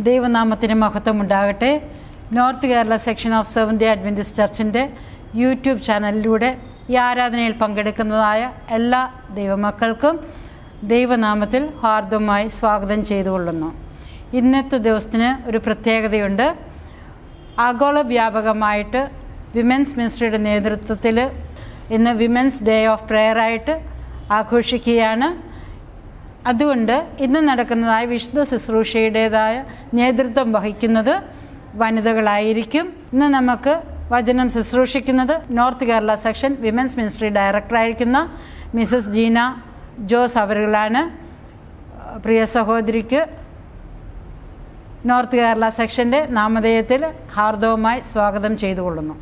ദൈവനാമത്തിന് മഹത്വം ഉണ്ടാകട്ടെ. North Kerala Section of Seventh Day Adventist ചർച്ചിൻ്റെ യൂട്യൂബ് ചാനലിലൂടെ ഈ ആരാധനയിൽ പങ്കെടുക്കുന്നതായ എല്ലാ ദൈവമക്കൾക്കും ദൈവനാമത്തിൽ ഹാർദവമായി സ്വാഗതം ചെയ്തുകൊള്ളുന്നു. ഇന്നത്തെ ദിവസത്തിന് ഒരു പ്രത്യേകതയുണ്ട്. ആഗോള വ്യാപകമായിട്ട് വിമൻസ് മിനിസ്ട്രിയുടെ നേതൃത്വത്തിൽ ഇന്ന് വിമൻസ് ഡേ ഓഫ് പ്രെയറായിട്ട് ആഘോഷിക്കുകയാണ്. അതുകൊണ്ട് ഇന്ന് നടക്കുന്നതായ വിശുദ്ധ ശുശ്രൂഷയുടേതായ നേതൃത്വം വഹിക്കുന്നത് വനിതകളായിരിക്കും. ഇന്ന് നമുക്ക് വചനം ശുശ്രൂഷിക്കുന്നത് North Kerala Section women's ministry ഡയറക്ടറായിരിക്കുന്ന മിസസ് ജീന ജോസ് അവരുകളാണ്. പ്രിയ സഹോദരിക്ക് നോർത്ത് കേരള സെക്ഷൻ്റെ നാമധേയത്തിൽ ഹാർദവമായി സ്വാഗതം ചെയ്തുകൊള്ളുന്നു.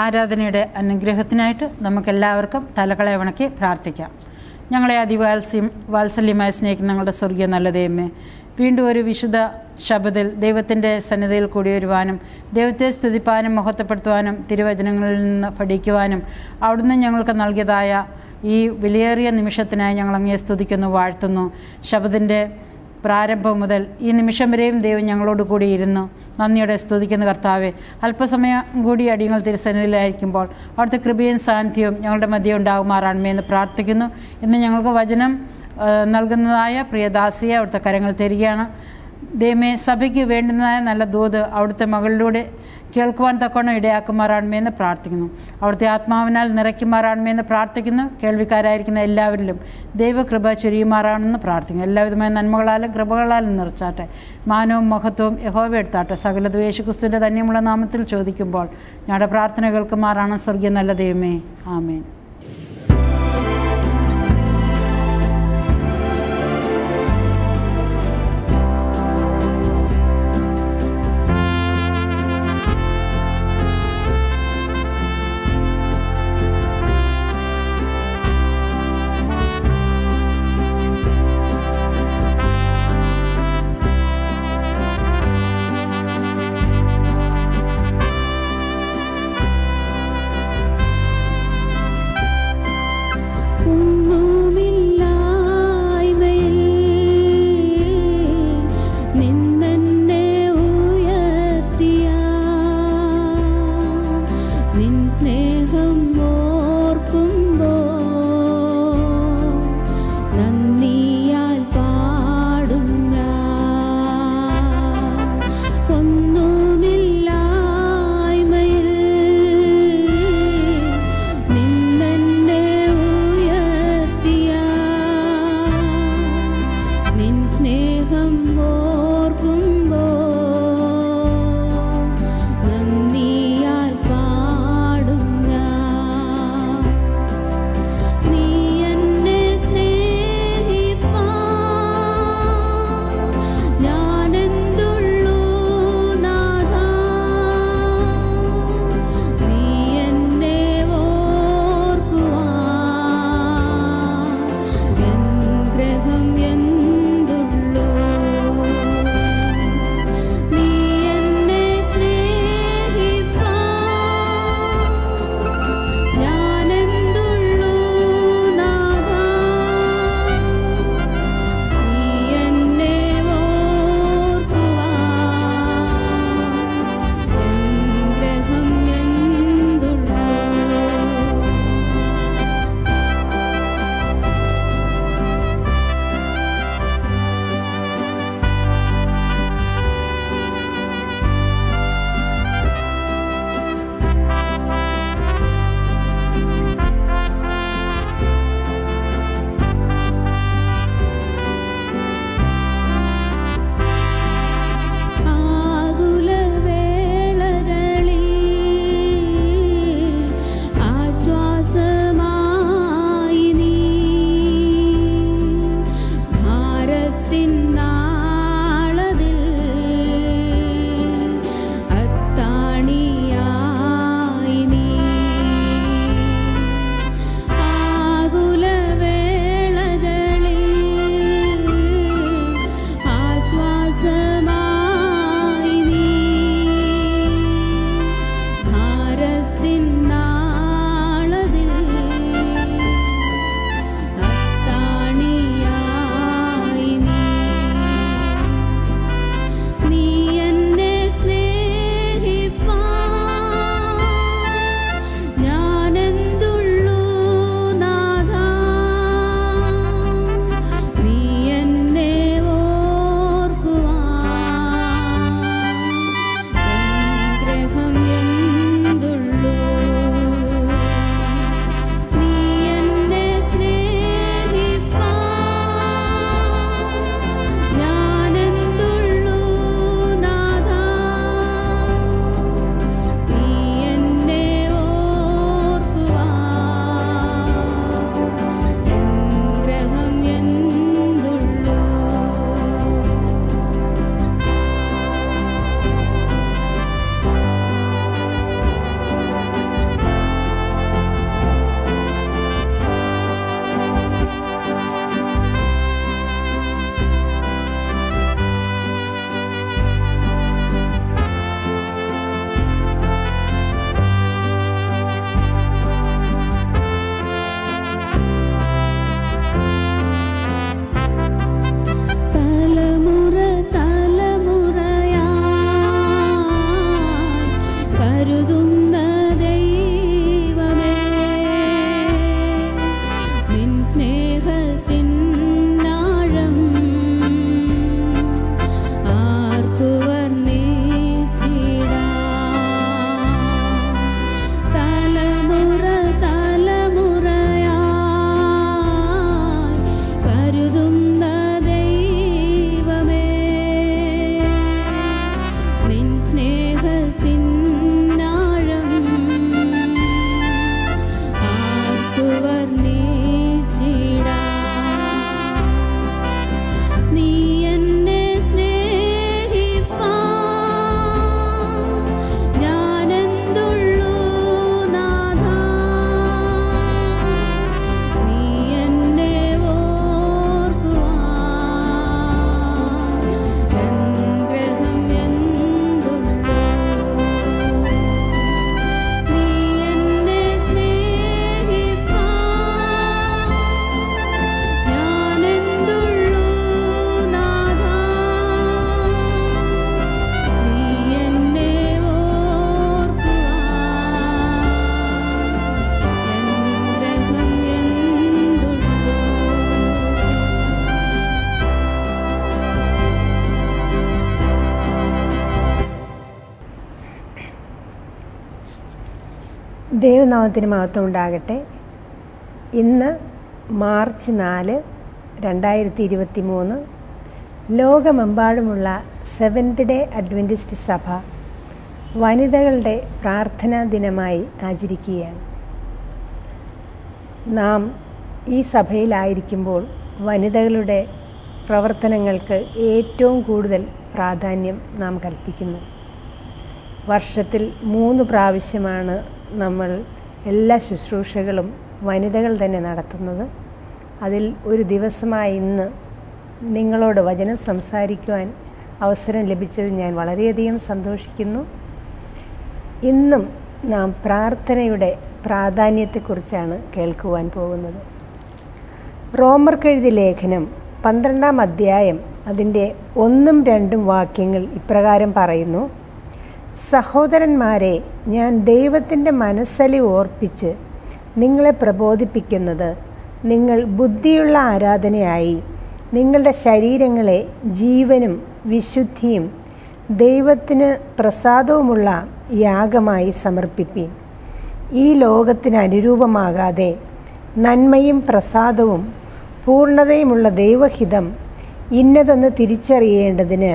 ആരാധനയുടെ അനുഗ്രഹത്തിനായിട്ട് നമുക്കെല്ലാവർക്കും തലകളെ വണക്കി പ്രാർത്ഥിക്കാം. ഞങ്ങളെ വാത്സല്യമായി സ്നേഹിക്കുന്ന ഞങ്ങളുടെ സ്വർഗീയ നല്ല ദൈവമേ, വീണ്ടും ഒരു വിശുദ്ധ ശബത്തിൽ ദൈവത്തിൻ്റെ സന്നിധിയിൽ കൂടി വരുവാനും ദൈവത്തെ സ്തുതിപ്പാനും മഹത്വപ്പെടുത്തുവാനും തിരുവചനങ്ങളിൽ നിന്ന് പഠിക്കുവാനും അവിടുന്ന് ഞങ്ങൾക്ക് നൽകിയതായ ഈ വിലയേറിയ നിമിഷത്തിനായി ഞങ്ങൾ അങ്ങേ സ്തുതിക്കുന്നു, വാഴ്ത്തുന്നു. ശബത്തിൻ്റെ പ്രാരംഭം മുതൽ ഈ നിമിഷം വരെയും ദൈവം ഞങ്ങളോട് കൂടി ഇരുന്നു നന്ദിയോടെ സ്തുതിക്കുന്ന കർത്താവെ, അല്പസമയം കൂടി അടിയങ്ങൾ തിരുസന്നിധിയിലായിരിക്കുമ്പോൾ അവിടുത്തെ കൃപയും സാന്നിധ്യവും ഞങ്ങളുടെ മധ്യ ഉണ്ടാകുമാറാണമേ എന്ന് പ്രാർത്ഥിക്കുന്നു. ഇന്ന് ഞങ്ങൾക്ക് വചനം നൽകുന്നതായ പ്രിയദാസിയെ അവിടുത്തെ കരങ്ങൾ തരികയാണ്. ദൈവമേ, സഭയ്ക്ക് വേണ്ടുന്നതായ നല്ല ദൂത് അവിടുത്തെ മകളിലൂടെ കേൾക്കുവാൻ തക്കവണ്ണം ഇടയാക്കുമാറാണമേ എന്ന് പ്രാർത്ഥിക്കുന്നു. അവിടുത്തെ ആത്മാവിനാൽ നിറയ്ക്കുമാറാണമേ എന്ന് പ്രാർത്ഥിക്കുന്നു. കേൾവിക്കാരായിരിക്കുന്ന എല്ലാവരിലും ദൈവകൃപ ചൊരിയുമാറാണെന്ന് പ്രാർത്ഥിക്കുന്നു. എല്ലാവിധമായ നന്മകളാലും കൃപകളാലും നിറച്ചാട്ടെ. മാനവും മഹത്വവും യഹോവ എടുത്താട്ടെ. സകലതും യേശുക്രിസ്തുവിൻ്റെ ധന്യമുള്ള നാമത്തിൽ ചോദിക്കുമ്പോൾ ഞങ്ങളുടെ പ്രാർത്ഥന കേൾക്കുമാറാണ് സ്വർഗീയ നല്ല ദൈവമേ. ആമേൻ. സ്നേഹം ഓർക്കുമ്പോൾ നന്ദിയാൽ പാടും ഞാൻ. നീ എന്നെ സ്നേഹിപ്പാൻ ഞാനെന്തുള്ളൂ നാഥാ. നീ എന്നെ ഓർക്കുവാൻ എൻ ഗ്രഹം എന്തുള്ളൂ. നീ എന്നെ സ്നേഹിപ്പാൻ ഞാനെന്തുള്ളൂ നാഥാ. നീ എന്നെ ഓർക്കുവാൻ എൻ ഗ്രഹം എന്തുള്ളൂ. ആകുലവേളകളിൽ ആശ്വാസമായി നീ. ഭാരത്തിൻ നാളതിൽ അത്താണിയായി നീ. ആകുലവേളകളിൽ ആശ്വാസമായി നീ. ഭാരത്തിൻ നാളതിൽ അത്താണിയായി നീ. നീ എന്നെ സ്നേഹിപ്പാൻ ഞാനെന്തുള്ളൂ നാഥാ. നീ എന്നെ ഓർക്കുവാൻ എൻ ഗ്രഹം എന്തുള്ളൂ. നീ എന്നെ സ്നേഹിപ്പാൻ ഞാനെന്തുള്ളൂ നാഥാ. നീ എന്നെ ഓർക്കുവാൻ എൻ ഗ്രഹം എന്തുള്ളൂ. തലമുറ തലമുറയായി കരുതുന്ന ദൈവമേ, നിൻ സ്നേഹത്തിൻ ആഴം ആർക്കു വർണ്ണിച്ചിടാം. തലമുറ തലമുറയായി കരുതുന്ന ദൈവമേ, നിൻ സ്നേഹത്തിൻ ആഴം ആർക്കു വർണ്ണിച്ചിടാം. നീ എന്നെ സ്നേഹിപ്പാൻ ഞാനെന്തുള്ളൂ നാഥാ. നീ എന്നെ ഓർക്കുവാൻ എൻ ഗ്രഹം എന്തുള്ളൂ. നീ എന്നെ സ്നേഹിപ്പാൻ ഞാനെന്തുള്ളൂ നാഥാ. നീ എന്നെ ഓർക്കുവാൻ എൻ ഗ്രഹം എന്തുള്ളൂ. ദൈവനാമത്തിന് മഹത്വം ഉണ്ടാകട്ടെ. ഇന്ന് മാർച്ച് 4, 2023 ലോകമെമ്പാടുമുള്ള സെവൻത് ഡേ അഡ്വൻറ്റിസ്റ്റ് സഭ വനിതകളുടെ പ്രാർത്ഥനാ ദിനമായി ആചരിക്കുകയാണ്. നാം ഈ സഭയിലായിരിക്കുമ്പോൾ വനിതകളുടെ പ്രവർത്തനങ്ങൾക്ക് ഏറ്റവും കൂടുതൽ പ്രാധാന്യം നാം കൽപ്പിക്കുന്നു. വർഷത്തിൽ 3 പ്രാവശ്യമാണ് നമ്മൾ എല്ലാ ശുശ്രൂഷകളും വനിതകൾ തന്നെ നടത്തുന്നത്. അതിൽ ഒരു ദിവസമായി ഇന്ന് നിങ്ങളോട് വചനം സംസാരിക്കുവാൻ അവസരം ലഭിച്ചത് ഞാൻ വളരെയധികം സന്തോഷിക്കുന്നു. ഇന്നും നാം പ്രാർത്ഥനയുടെ പ്രാധാന്യത്തെക്കുറിച്ചാണ് കേൾക്കുവാൻ പോകുന്നത്. റോമർക്കെഴുതിയ ലേഖനം 12-ാം അധ്യായം അതിൻ്റെ 1-2 വാക്യങ്ങൾ ഇപ്രകാരം പറയുന്നു: സഹോദരന്മാരെ, ഞാൻ ദൈവത്തിൻ്റെ മനസ്സലിവ് ഓർപ്പിച്ച് നിങ്ങളെ പ്രബോധിപ്പിക്കുന്നത്, നിങ്ങൾ ബുദ്ധിയുള്ള ആരാധനയായി നിങ്ങളുടെ ശരീരങ്ങളെ ജീവനും വിശുദ്ധിയും ദൈവത്തിന് പ്രസാദവുമുള്ള യാഗമായി സമർപ്പിപ്പീൻ. ഈ ലോകത്തിന് അനുരൂപമാകാതെ നന്മയും പ്രസാദവും പൂർണ്ണതയുമുള്ള ദൈവഹിതം ഇന്നതെന്ന് തിരിച്ചറിയേണ്ടതിന്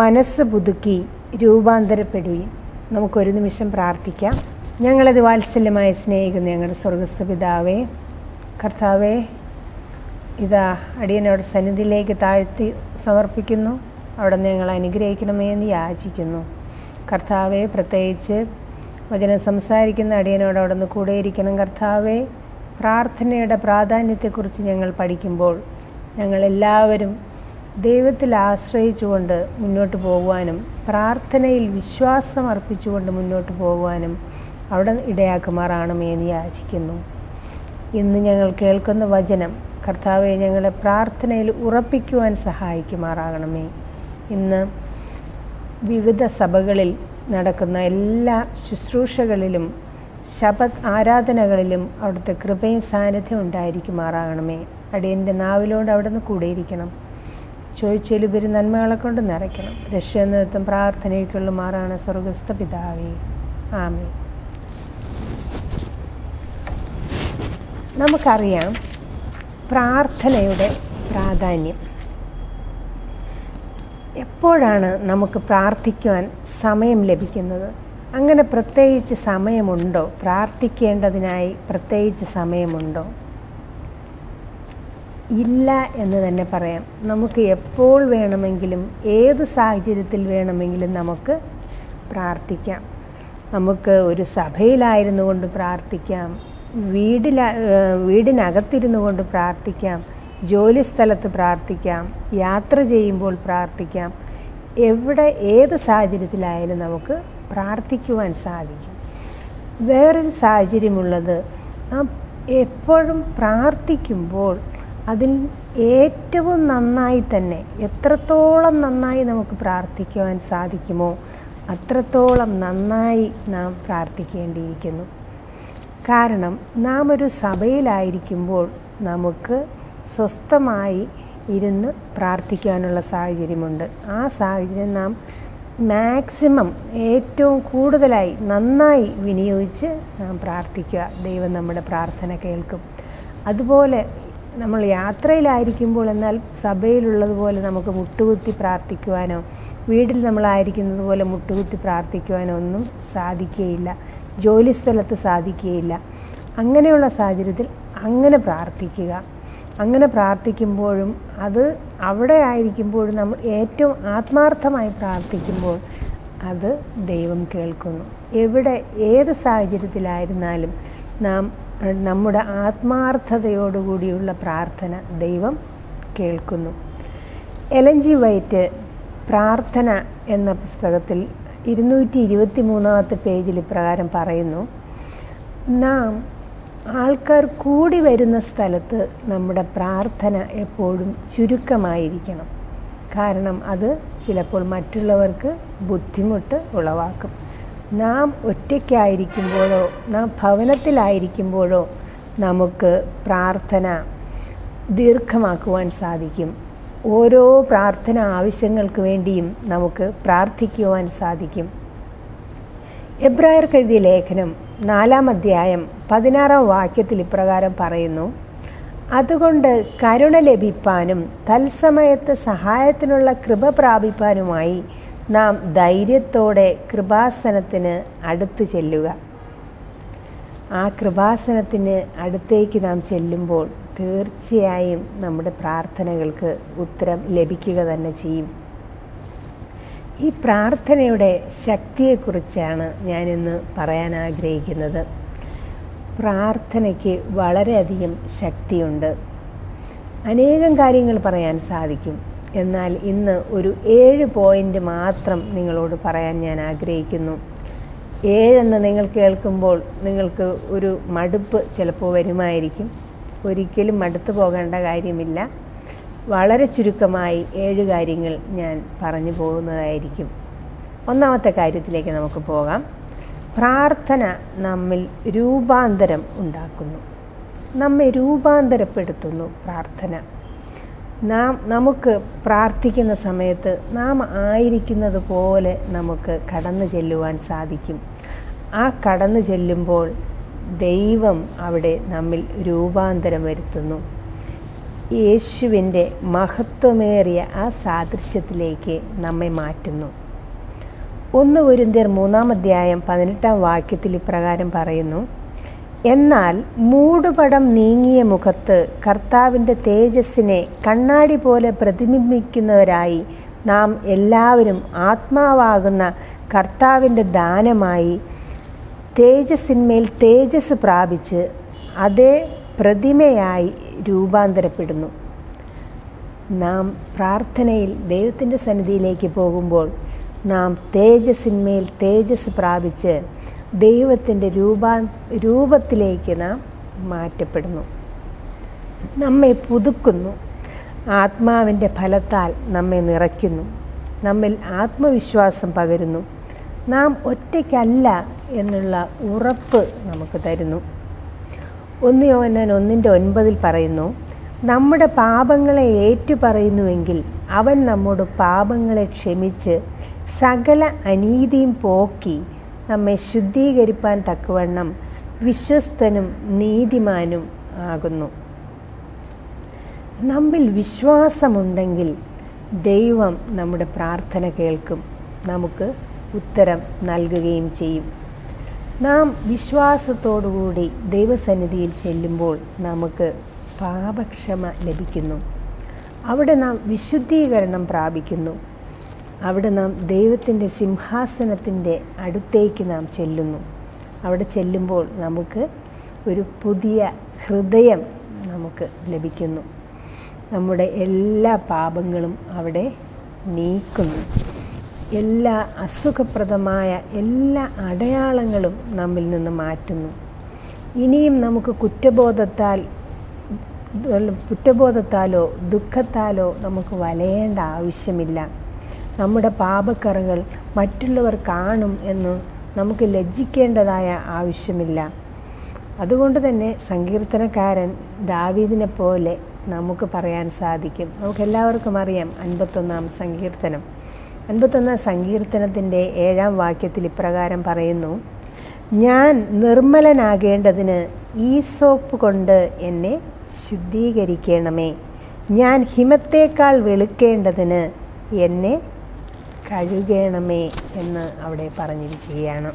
മനസ്സ് പുതുക്കി രൂപാന്തരപ്പെടുകയും. നമുക്കൊരു നിമിഷം പ്രാർത്ഥിക്കാം. ഞങ്ങളത് വാത്സല്യമായി സ്നേഹിക്കുന്ന ഞങ്ങളുടെ സ്വർഗസ്ഥ പിതാവേ, കർത്താവേ, ഇതാ അടിയനോട് സന്നിധിയിലേക്ക് താഴ്ത്തി സമർപ്പിക്കുന്നു. അവിടെ ഞങ്ങൾ അനുഗ്രഹിക്കണമേ എന്ന് യാചിക്കുന്നു. കർത്താവെ, പ്രത്യേകിച്ച് വചനം സംസാരിക്കുന്ന അടിയനോട് അവിടെ നിന്ന് കൂടെയിരിക്കണം. കർത്താവെ, പ്രാർത്ഥനയുടെ പ്രാധാന്യത്തെക്കുറിച്ച് ഞങ്ങൾ പഠിക്കുമ്പോൾ ഞങ്ങളെല്ലാവരും ദൈവത്തിൽ ആശ്രയിച്ചുകൊണ്ട് മുന്നോട്ട് പോകുവാനും പ്രാർത്ഥനയിൽ വിശ്വാസം അർപ്പിച്ചുകൊണ്ട് മുന്നോട്ട് പോകുവാനും അവിടെ ഇടയാക്കുമാറാണമേ എന്ന് യാചിക്കുന്നു. ഇന്ന് ഞങ്ങൾ കേൾക്കുന്ന വചനം കർത്താവെ ഞങ്ങളെ പ്രാർത്ഥനയിൽ ഉറപ്പിക്കുവാൻ സഹായിക്കുമാറാകണമേ. ഇന്ന് വിവിധ സഭകളിൽ നടക്കുന്ന എല്ലാ ശുശ്രൂഷകളിലും ശബത്ത് ആരാധനകളിലും അവിടുത്തെ കൃപയും സാന്നിധ്യം ഉണ്ടായിരിക്കുമാറാകണമേ. അടിയൻ്റെ നാവിലോട് അവിടെ നിന്ന് കൂടെയിരിക്കണം. ചോദിച്ചെലുപരി നന്മകളെ കൊണ്ട് നിറയ്ക്കണം. രക്ഷാനിമിത്തം പ്രാർത്ഥനയ്ക്കുള്ള മാറാണ് സ്വർഗസ്ഥ പിതാവേ, ആമേൻ. നമുക്കറിയാം പ്രാർത്ഥനയുടെ പ്രാധാന്യം. എപ്പോഴാണ് നമുക്ക് പ്രാർത്ഥിക്കുവാൻ സമയം ലഭിക്കുന്നത്? അങ്ങനെ പ്രത്യേകിച്ച് സമയമുണ്ടോ? പ്രാർത്ഥിക്കേണ്ടതിനായി പ്രത്യേകിച്ച് സമയമുണ്ടോ? ഇല്ല എന്ന് തന്നെ പറയാം. നമുക്ക് എപ്പോൾ വേണമെങ്കിലും ഏത് സാഹചര്യത്തിൽ വേണമെങ്കിലും നമുക്ക് പ്രാർത്ഥിക്കാം. നമുക്ക് ഒരു സഭയിലായിരുന്നു കൊണ്ട് പ്രാർത്ഥിക്കാം, വീടിനകത്തിരുന്നു കൊണ്ട് പ്രാർത്ഥിക്കാം, ജോലി സ്ഥലത്ത് പ്രാർത്ഥിക്കാം, യാത്ര ചെയ്യുമ്പോൾ പ്രാർത്ഥിക്കാം. എവിടെ ഏത് സാഹചര്യത്തിലായാലും നമുക്ക് പ്രാർത്ഥിക്കുവാൻ സാധിക്കും. വേറൊരു സാഹചര്യമുള്ളത്, എപ്പോഴും പ്രാർത്ഥിക്കുമ്പോൾ അതിൽ ഏറ്റവും നന്നായി തന്നെ എത്രത്തോളം നന്നായി നമുക്ക് പ്രാർത്ഥിക്കുവാൻ സാധിക്കുമോ അത്രത്തോളം നന്നായി നാം പ്രാർത്ഥിക്കേണ്ടിയിരിക്കുന്നു. കാരണം നാം ഒരു സഭയിലായിരിക്കുമ്പോൾ നമുക്ക് സ്വസ്ഥമായി ഇരുന്ന് പ്രാർത്ഥിക്കാനുള്ള സാഹചര്യമുണ്ട്. ആ സാഹചര്യം നാം മാക്സിമം ഏറ്റവും കൂടുതലായി നന്നായി വിനിയോഗിച്ച് നാം പ്രാർത്ഥിക്കുക. ദൈവം നമ്മുടെ പ്രാർത്ഥന കേൾക്കും. അതുപോലെ നമ്മൾ യാത്രയിലായിരിക്കുമ്പോൾ എന്നാൽ സഭയിലുള്ളതുപോലെ നമുക്ക് മുട്ടുകുത്തി പ്രാർത്ഥിക്കുവാനോ വീട്ടിൽ നമ്മളായിരിക്കുന്നത് പോലെ മുട്ടുകുത്തി പ്രാർത്ഥിക്കുവാനോ ഒന്നും സാധിക്കുകയില്ല. ജോലി സ്ഥലത്ത് സാധിക്കുകയില്ല. അങ്ങനെയുള്ള സാഹചര്യത്തിൽ അങ്ങനെ പ്രാർത്ഥിക്കുക. അങ്ങനെ പ്രാർത്ഥിക്കുമ്പോഴും അത് അവിടെ ആയിരിക്കുമ്പോഴും നമ്മൾ ഏറ്റവും ആത്മാർത്ഥമായി പ്രാർത്ഥിക്കുമ്പോൾ അത് ദൈവം കേൾക്കുന്നു. എവിടെ ഏത് സാഹചര്യത്തിലായിരുന്നാലും നാം നമ്മുടെ ആത്മാർത്ഥതയോടുകൂടിയുള്ള പ്രാർത്ഥന ദൈവം കേൾക്കുന്നു. എലൻ ജി വൈറ്റ് പ്രാർത്ഥന എന്ന പുസ്തകത്തിൽ 223-ാമത്തെ പേജിൽ ഇപ്രകാരം പറയുന്നു: നാം ആൾക്കാർ കൂടി വരുന്ന സ്ഥലത്ത് നമ്മുടെ പ്രാർത്ഥന എപ്പോഴും ചുരുക്കമായിരിക്കണം. കാരണം അത് ചിലപ്പോൾ മറ്റുള്ളവർക്ക് ബുദ്ധിമുട്ട് ഉളവാക്കും. നാം ഒറ്റയ്ക്കായിരിക്കുമ്പോഴോ നാം ഭവനത്തിലായിരിക്കുമ്പോഴോ നമുക്ക് പ്രാർത്ഥന ദീർഘമാക്കുവാൻ സാധിക്കും. ഓരോ പ്രാർത്ഥന ആവശ്യങ്ങൾക്ക് വേണ്ടിയും നമുക്ക് പ്രാർത്ഥിക്കുവാൻ സാധിക്കും. എബ്രായർക്കെഴുതിയ ലേഖനം 4-ാം അധ്യായം 16-ാം വാക്യത്തിൽ ഇപ്രകാരം പറയുന്നു: അതുകൊണ്ട് കരുണ ലഭിപ്പാനും തത്സമയത്ത് സഹായത്തിനുള്ള കൃപ പ്രാപിപ്പാനുമായി നാം ധൈര്യത്തോടെ കൃപാസനത്തിന് അടുത്ത് ചെല്ലുക. ആ കൃപാസനത്തിന് അടുത്തേക്ക് നാം ചെല്ലുമ്പോൾ തീർച്ചയായും നമ്മുടെ പ്രാർത്ഥനകൾക്ക് ഉത്തരം ലഭിക്കുക തന്നെ ചെയ്യും. ഈ പ്രാർത്ഥനയുടെ ശക്തിയെക്കുറിച്ചാണ് ഞാനിന്ന് പറയാൻ ആഗ്രഹിക്കുന്നത്. പ്രാർത്ഥനയ്ക്ക് വളരെയധികം ശക്തിയുണ്ട്. അനേകം കാര്യങ്ങൾ പറയാൻ സാധിക്കും. എന്നാൽ ഇന്ന് ഒരു 7 പോയിൻ്റ് മാത്രം നിങ്ങളോട് പറയാൻ ഞാൻ ആഗ്രഹിക്കുന്നു. 7 എന്ന് നിങ്ങൾ കേൾക്കുമ്പോൾ നിങ്ങൾക്ക് ഒരു മടുപ്പ് ചിലപ്പോൾ വരുമായിരിക്കും. ഒരിക്കലും മടുത്തു പോകേണ്ട കാര്യമില്ല. വളരെ ചുരുക്കമായി 7 കാര്യങ്ങൾ ഞാൻ പറഞ്ഞു പോകുന്നതായിരിക്കും. ഒന്നാമത്തെ കാര്യത്തിലേക്ക് നമുക്ക് പോകാം. പ്രാർത്ഥന നമ്മിൽ രൂപാന്തരം ഉണ്ടാക്കുന്നു, നമ്മെ രൂപാന്തരപ്പെടുത്തുന്നു. പ്രാർത്ഥന നമുക്ക് പ്രാർത്ഥിക്കുന്ന സമയത്ത് നാം ആയിരിക്കുന്നത് പോലെ നമുക്ക് കടന്നു ചെല്ലുവാൻ സാധിക്കും. ആ കടന്നു ചെല്ലുമ്പോൾ ദൈവം അവിടെ നമ്മിൽ രൂപാന്തരം വരുത്തുന്നു. യേശുവിൻ്റെ മഹത്വമേറിയ ആ സാദൃശ്യത്തിലേക്ക് നമ്മെ മാറ്റുന്നു. 1 കൊരിന്ത്യർ 3:18 ഇപ്രകാരം പറയുന്നു: എന്നാൽ മൂടുപടം നീങ്ങിയ മുഖത്ത് കർത്താവിൻ്റെ തേജസ്സിനെ കണ്ണാടി പോലെ പ്രതിബിംബിക്കുന്നവരായി നാം എല്ലാവരും ആത്മാവാകുന്ന കർത്താവിൻ്റെ ദാനമായി തേജസ്സിന്മേൽ തേജസ് പ്രാപിച്ച് അതേ പ്രതിമയായി രൂപാന്തരപ്പെടുന്നു. നാം പ്രാർത്ഥനയിൽ ദൈവത്തിൻ്റെ സന്നിധിയിലേക്ക് പോകുമ്പോൾ നാം തേജസ്സിന്മേൽ തേജസ് പ്രാപിച്ച് ദൈവത്തിൻ്റെ രൂപത്തിലേക്ക് നാം മാറ്റപ്പെടുന്നു. നമ്മെ പുതുക്കുന്നു. ആത്മാവിൻ്റെ ഫലത്താൽ നമ്മെ നിറയ്ക്കുന്നു. നമ്മിൽ ആത്മവിശ്വാസം പകരുന്നു. നാം ഒറ്റയ്ക്കല്ല എന്നുള്ള ഉറപ്പ് നമുക്ക് തരുന്നു. 1 യോഹന്നാൻ 1:9 പറയുന്നു: നമ്മുടെ പാപങ്ങളെ ഏറ്റുപറയുന്നുവെങ്കിൽ അവൻ നമ്മോട് പാപങ്ങളെ ക്ഷമിച്ച് സകല അനീതിയും പോക്കി നമ്മെ ശുദ്ധീകരിപ്പാൻ തക്കവണ്ണം വിശ്വസ്തനും നീതിമാനും ആകുന്നു. നമ്മിൽ വിശ്വാസമുണ്ടെങ്കിൽ ദൈവം നമ്മുടെ പ്രാർത്ഥന കേൾക്കും, നമുക്ക് ഉത്തരം നൽകുകയും ചെയ്യും. നാം വിശ്വാസത്തോടുകൂടി ദൈവസന്നിധിയിൽ ചെല്ലുമ്പോൾ നമുക്ക് പാപക്ഷമ ലഭിക്കുന്നു. അവിടെ നാം വിശുദ്ധീകരണം പ്രാപിക്കുന്നു. അവിടെ നാം ദൈവത്തിൻ്റെ സിംഹാസനത്തിൻ്റെ അടുത്തേക്ക് നാം ചെല്ലുന്നു. അവിടെ ചെല്ലുമ്പോൾ നമുക്ക് ഒരു പുതിയ ഹൃദയം നമുക്ക് ലഭിക്കുന്നു. നമ്മുടെ എല്ലാ പാപങ്ങളും അവിടെ നീക്കുന്നു. എല്ലാ അസുഖപ്രദമായ എല്ലാ അടയാളങ്ങളും നമ്മിൽ നിന്ന് മാറ്റുന്നു. ഇനിയും നമുക്ക് കുറ്റബോധത്താലോ ദുഃഖത്താലോ നമുക്ക് വലയേണ്ട ആവശ്യമില്ല. നമ്മുടെ പാപക്കറകൾ മറ്റുള്ളവർ കാണും എന്ന് നമുക്ക് ലജ്ജിക്കേണ്ടതായ ആവശ്യമില്ല. അതുകൊണ്ട് തന്നെ സങ്കീർത്തനക്കാരൻ ദാവീദിനെ പോലെ നമുക്ക് പറയാൻ സാധിക്കും. നമുക്കെല്ലാവർക്കും അറിയാം 51-ാം സങ്കീർത്തനം. 51-ാം സങ്കീർത്തനത്തിൻ്റെ 7-ാം വാക്യത്തിൽ ഇപ്രകാരം പറയുന്നു: ഞാൻ നിർമ്മലനാകേണ്ടതിന് ഈസോപ്പ് കൊണ്ട് എന്നെ ശുദ്ധീകരിക്കണമേ, ഞാൻ ഹിമത്തേക്കാൾ വെളുക്കേണ്ടതിന് എന്നെ കഴുകണമേ എന്ന് അവിടെ പറഞ്ഞിരിക്കുകയാണ്.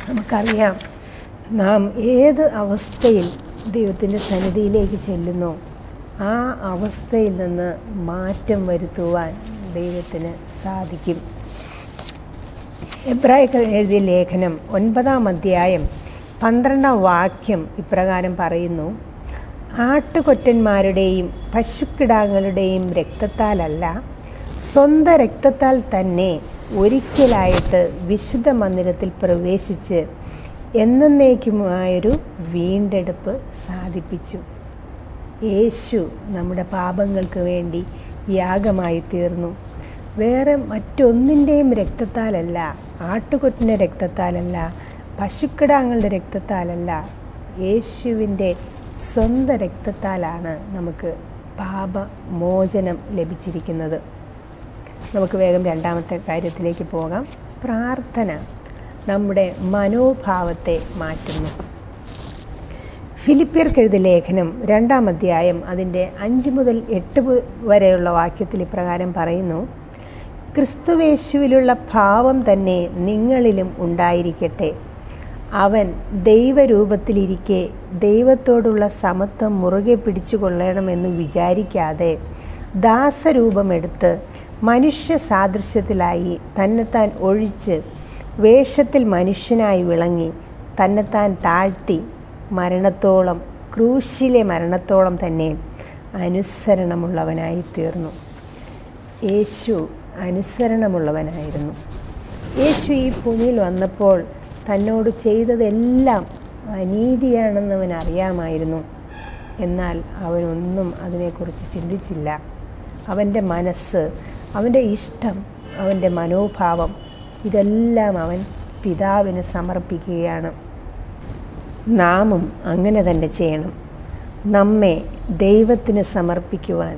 നമുക്കറിയാം, നാം ഏത് അവസ്ഥയിൽ ദൈവത്തിൻ്റെ സന്നിധിയിലേക്ക് ചെല്ലുന്നോ ആ അവസ്ഥയിൽ നിന്ന് മാറ്റം വരുത്തുവാൻ ദൈവത്തിന് സാധിക്കും. എബ്രായർ എഴുതിയ ലേഖനം 9-ാം അധ്യായം 12-ാം വാക്യം ഇപ്രകാരം പറയുന്നു: ആട്ടുകൊറ്റന്മാരുടെയും പശുക്കിടാങ്ങളുടെയും രക്തത്താലല്ല, സ്വന്തം രക്തത്താൽ തന്നെ ഒരിക്കലായിട്ട് വിശുദ്ധ മന്ദിരത്തിൽ പ്രവേശിച്ച് എന്നേക്കുമായൊരു വീണ്ടെടുപ്പ് സാധിപ്പിച്ചു. യേശു നമ്മുടെ പാപങ്ങൾക്ക് വേണ്ടി യാഗമായി തീർന്നു. വേറെ മറ്റൊന്നിൻ്റെയും രക്തത്താലല്ല, ആട്ടുകൊറ്റിൻ്റെ രക്തത്താലല്ല, പശുക്കിടാങ്ങളുടെ രക്തത്താലല്ല, യേശുവിൻ്റെ സ്വന്തം രക്തത്താലാണ് നമുക്ക് പാപമോചനം ലഭിച്ചിരിക്കുന്നത്. നമുക്ക് വേഗം 2-ാമത്തെ കാര്യത്തിലേക്ക് പോകാം. പ്രാർത്ഥന നമ്മുടെ മനോഭാവത്തെ മാറ്റുന്നു. ഫിലിപ്പിയർക്കെഴുതിയ ലേഖനം 2-ാം അധ്യായം അതിൻ്റെ 5 മുതൽ 8 വരെയുള്ള വാക്യത്തിൽ ഇപ്രകാരം പറയുന്നു: ക്രിസ്തുവേശുവിലുള്ള ഭാവം തന്നെ നിങ്ങളിലും ഉണ്ടായിരിക്കട്ടെ. അവൻ ദൈവരൂപത്തിലിരിക്കെ ദൈവത്തോടുള്ള സമത്വം മുറുകെ പിടിച്ചുകൊള്ളണമെന്ന് വിചാരിക്കാതെ ദാസരൂപമെടുത്ത് മനുഷ്യ സാദൃശ്യത്തിലായി തന്നെത്താൻ ഒഴിച്ച് വേഷത്തിൽ മനുഷ്യനായി വിളങ്ങി തന്നെത്താൻ താഴ്ത്തി മരണത്തോളം, ക്രൂശിലെ മരണത്തോളം തന്നെ അനുസരണമുള്ളവനായി തീർന്നു. യേശു അനുസരണമുള്ളവനായിരുന്നു. യേശു ഈ ഭൂമിയിൽ വന്നപ്പോൾ തന്നോട് ചെയ്തതെല്ലാം അനീതിയാണെന്ന് അവൻ അറിയാമായിരുന്നു. എന്നാൽ അവനൊന്നും അതിനെക്കുറിച്ച് ചിന്തിച്ചില്ല. അവൻ്റെ മനസ്സ്, അവൻ്റെ ഇഷ്ടം, അവൻ്റെ മനോഭാവം ഇതെല്ലാം അവൻ പിതാവിന് സമർപ്പിക്കുകയാണ്. നാമും അങ്ങനെ തന്നെ ചെയ്യണം. നമ്മെ ദൈവത്തിന് സമർപ്പിക്കുവാൻ,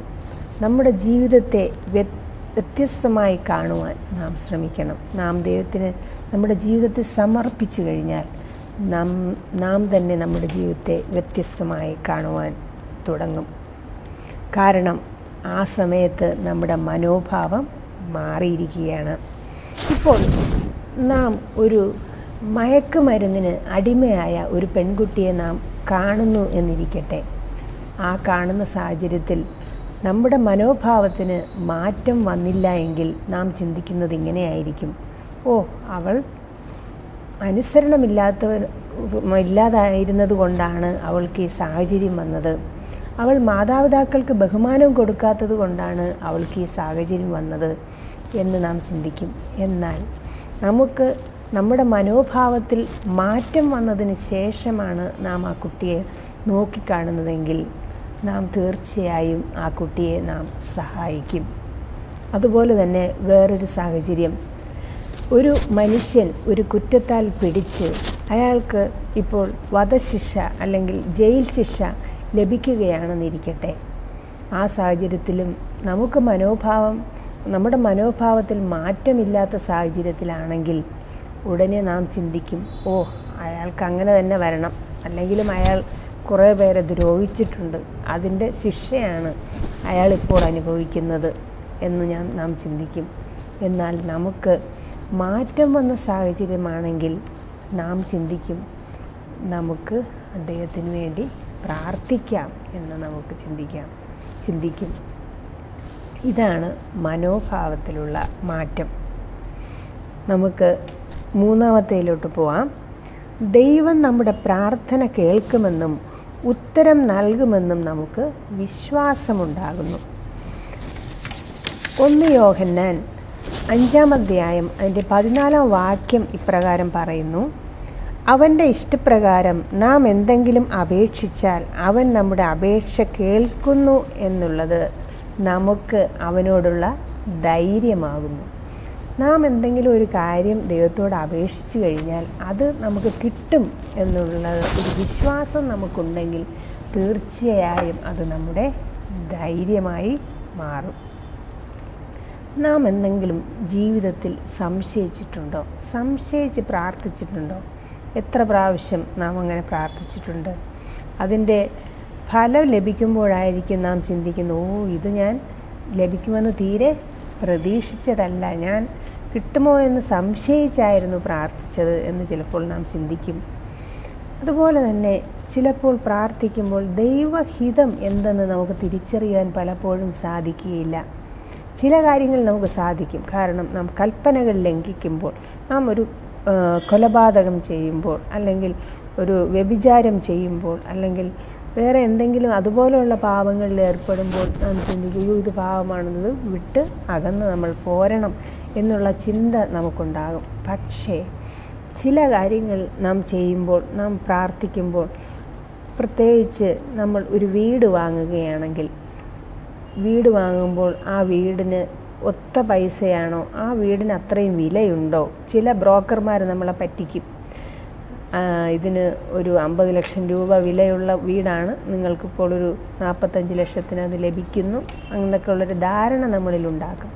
നമ്മുടെ ജീവിതത്തെ വ്യത്യസ്തമായി കാണുവാൻ നാം ശ്രമിക്കണം. നാം ദൈവത്തിന് നമ്മുടെ ജീവിതത്തെ സമർപ്പിച്ചു കഴിഞ്ഞാൽ നാം തന്നെ നമ്മുടെ ജീവിതത്തെ വ്യത്യസ്തമായി കാണുവാൻ തുടങ്ങും. കാരണം ആ സമയത്ത് നമ്മുടെ മനോഭാവം മാറിയിരിക്കുകയാണ്. ഇപ്പോൾ നാം ഒരു മയക്കുമരുന്നിന് അടിമയായ ഒരു പെൺകുട്ടിയെ നാം കാണുന്നു എന്നിരിക്കട്ടെ. ആ കാണുന്ന സാഹചര്യത്തിൽ നമ്മുടെ മനോഭാവത്തിന് മാറ്റം വന്നില്ല എങ്കിൽ നാം ചിന്തിക്കുന്നത് ഇങ്ങനെയായിരിക്കും: ഓ, അവൾ ഇല്ലാതായിരുന്നത് കൊണ്ടാണ് അവൾക്ക് ഈ സാഹചര്യം വന്നത്. അവൾ മാതാപിതാക്കൾക്ക് ബഹുമാനം കൊടുക്കാത്തത് കൊണ്ടാണ് അവൾക്ക് ഈ സാഹചര്യം വന്നത് എന്ന് നാം ചിന്തിക്കും. എന്നാൽ നമുക്ക് നമ്മുടെ മനോഭാവത്തിൽ മാറ്റം വന്നതിന് ശേഷമാണ് നാം ആ കുട്ടിയെ നോക്കിക്കാണുന്നതെങ്കിൽ നാം തീർച്ചയായും ആ കുട്ടിയെ നാം സഹായിക്കും. അതുപോലെ തന്നെ വേറൊരു സാഹചര്യം, ഒരു മനുഷ്യൻ ഒരു കുറ്റത്താൽ പിടിച്ച് അയാൾക്ക് ഇപ്പോൾ വധശിക്ഷ അല്ലെങ്കിൽ ജയിൽ ശിക്ഷ ലഭിക്കുകയാണെന്നിരിക്കട്ടെ. ആ സാഹചര്യത്തിലും നമ്മുടെ മനോഭാവത്തിൽ മാറ്റമില്ലാത്ത സാഹചര്യത്തിലാണെങ്കിൽ ഉടനെ നാം ചിന്തിക്കും: ഓ, അയാൾക്ക് അങ്ങനെ തന്നെ വരണം, അല്ലെങ്കിലും അയാൾ കുറേ പേരെ ദ്രോഹിച്ചിട്ടുണ്ട്, അതിൻ്റെ ശിക്ഷയാണ് അയാളിപ്പോൾ അനുഭവിക്കുന്നത് എന്ന് നാം ചിന്തിക്കും. എന്നാൽ നമുക്ക് മാറ്റം വന്ന സാഹചര്യമാണെങ്കിൽ നാം ചിന്തിക്കും: നമുക്ക് അദ്ദേഹത്തിന് വേണ്ടി പ്രാർത്ഥിക്കാം എന്ന് നമുക്ക് ചിന്തിക്കും. ഇതാണ് മനോഭാവത്തിലുള്ള മാറ്റം. നമുക്ക് 3-ാമത്തേലോട്ട് പോവാം. ദൈവം നമ്മുടെ പ്രാർത്ഥന കേൾക്കുമെന്നും ഉത്തരം നൽകുമെന്നും നമുക്ക് വിശ്വാസമുണ്ടാകുന്നു. 1 യോഹന്നാൻ 5-ാം അധ്യായം അതിൻ്റെ 14-ാം വാക്യം ഇപ്രകാരം പറയുന്നു: അവൻ്റെ ഇഷ്ടപ്രകാരം നാം എന്തെങ്കിലും അപേക്ഷിച്ചാൽ അവൻ നമ്മുടെ അപേക്ഷ കേൾക്കുന്നു എന്നുള്ളത് നമുക്ക് അവനോടുള്ള ധൈര്യമാകുന്നു. നാം എന്തെങ്കിലും ഒരു കാര്യം ദൈവത്തോട് അപേക്ഷിച്ചു കഴിഞ്ഞാൽ അത് നമുക്ക് കിട്ടും എന്നുള്ള ഒരു വിശ്വാസം നമുക്കുണ്ടെങ്കിൽ തീർച്ചയായും അത് നമ്മുടെ ധൈര്യമായി മാറും. നാം എന്തെങ്കിലും ജീവിതത്തിൽ സംശയിച്ച് പ്രാർത്ഥിച്ചിട്ടുണ്ടോ? എത്ര പ്രാവശ്യം നാം അങ്ങനെ പ്രാർത്ഥിച്ചിട്ടുണ്ട്? അതിൻ്റെ ഫലം ലഭിക്കുമ്പോഴായിരിക്കും നാം ചിന്തിക്കുന്നു: ഓ, ഇത് ഞാൻ ലഭിക്കുമെന്ന് തീരെ പ്രതീക്ഷിച്ചതല്ല, ഞാൻ കിട്ടുമോ എന്ന് സംശയിച്ചായിരുന്നു പ്രാർത്ഥിച്ചത് എന്ന് ചിലപ്പോൾ നാം ചിന്തിക്കും. അതുപോലെ തന്നെ ചിലപ്പോൾ പ്രാർത്ഥിക്കുമ്പോൾ ദൈവഹിതം എന്തെന്ന് നമുക്ക് തിരിച്ചറിയാൻ പലപ്പോഴും സാധിക്കുകയില്ല. ചില കാര്യങ്ങൾ നമുക്ക് സാധിക്കും. കാരണം നാം കൽപ്പനകൾ ലംഘിക്കുമ്പോൾ, നാം ഒരു കൊലപാതകം ചെയ്യുമ്പോൾ, അല്ലെങ്കിൽ ഒരു വ്യഭിചാരം ചെയ്യുമ്പോൾ, അല്ലെങ്കിൽ വേറെ എന്തെങ്കിലും അതുപോലെയുള്ള പാപങ്ങളിൽ ഏർപ്പെടുമ്പോൾ നാം ചിന്തിക്കുകയോ ഇത് പാപമാണെന്നത് വിട്ട് അകന്ന് നമ്മൾ പോരണം എന്നുള്ള ചിന്ത നമുക്കുണ്ടാകും. പക്ഷേ ചില കാര്യങ്ങൾ നാം ചെയ്യുമ്പോൾ, നാം പ്രാർത്ഥിക്കുമ്പോൾ, പ്രത്യേകിച്ച് നമ്മൾ ഒരു വീട് വാങ്ങുകയാണെങ്കിൽ, വീട് വാങ്ങുമ്പോൾ ആ വീടിന് ഒത്ത പൈസയാണോ, ആ വീടിന് അത്രയും വിലയുണ്ടോ? ചില ബ്രോക്കർമാർ നമ്മളെ പറ്റിക്കും. ഇതിന് ഒരു 50 ലക്ഷം രൂപ വിലയുള്ള വീടാണ്, നിങ്ങൾക്കിപ്പോൾ ഒരു 45 ലക്ഷത്തിന് അത് ലഭിക്കുന്നു, അങ്ങനെയൊക്കെ ഉള്ളൊരു ധാരണ നമ്മളിലുണ്ടാക്കും.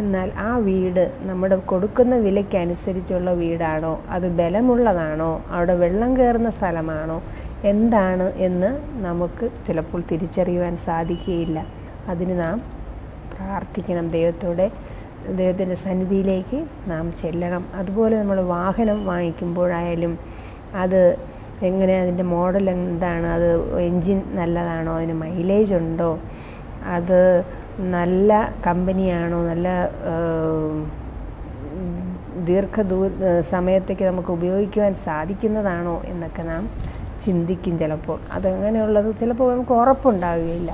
എന്നാൽ ആ വീട് നമ്മുടെ കൊടുക്കുന്ന വിലയ്ക്കനുസരിച്ചുള്ള വീടാണോ, അത് ബലമുള്ളതാണോ, അവിടെ വെള്ളം കയറുന്ന സ്ഥലമാണോ എന്താണ് എന്ന് നമുക്ക് ചിലപ്പോൾ തിരിച്ചറിയുവാൻ സാധിക്കുകയില്ല. അതിന് നാം പ്രാർത്ഥിക്കണം, ദൈവത്തിൻ്റെ സന്നിധിയിലേക്ക് നാം ചെല്ലണം. അതുപോലെ നമ്മൾ വാഹനം വാങ്ങിക്കുമ്പോഴായാലും അത് എങ്ങനെ, അതിൻ്റെ മോഡൽ എന്താണ്, അത് എൻജിൻ നല്ലതാണോ, അതിന് മൈലേജ് ഉണ്ടോ, അത് നല്ല കമ്പനിയാണോ, നല്ല സമയത്തേക്ക് നമുക്ക് ഉപയോഗിക്കുവാൻ സാധിക്കുന്നതാണോ എന്നൊക്കെ നാം ചിന്തിക്കും. ചിലപ്പോൾ അതങ്ങനെയുള്ളത് ചിലപ്പോൾ നമുക്ക് ഉറപ്പുണ്ടാവുകയില്ല.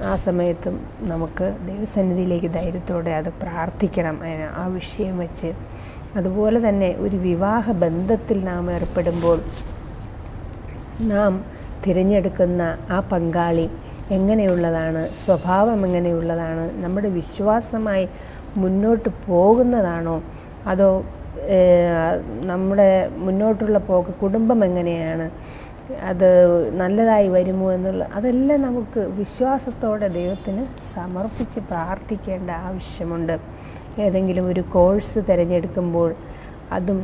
ആ സമയത്തും നമുക്ക് ദൈവസന്നിധിയിലേക്ക് ധൈര്യത്തോടെ അത് പ്രാർത്ഥിക്കണം ആ വിഷയം വെച്ച്. അതുപോലെ തന്നെ ഒരു വിവാഹ ബന്ധത്തിൽ നാം ഏർപ്പെടുമ്പോൾ നാം തിരഞ്ഞെടുക്കുന്ന ആ പങ്കാളി എങ്ങനെയുള്ളതാണ്, സ്വഭാവം എങ്ങനെയുള്ളതാണ്, നമ്മുടെ വിശ്വാസമായി മുന്നോട്ട് പോകുന്നതാണോ, അതോ നമ്മുടെ മുന്നോട്ടുള്ള പോക്ക് കുടുംബം എങ്ങനെയാണ്, അത് നല്ലതായി വരുമോ എന്നുള്ള അതെല്ലാം നമുക്ക് വിശ്വാസത്തോടെ ദൈവത്തിന് സമർപ്പിച്ച് പ്രാർത്ഥിക്കേണ്ട ആവശ്യമുണ്ട്. ഏതെങ്കിലും ഒരു കോഴ്സ് തിരഞ്ഞെടുക്കുമ്പോൾ അതും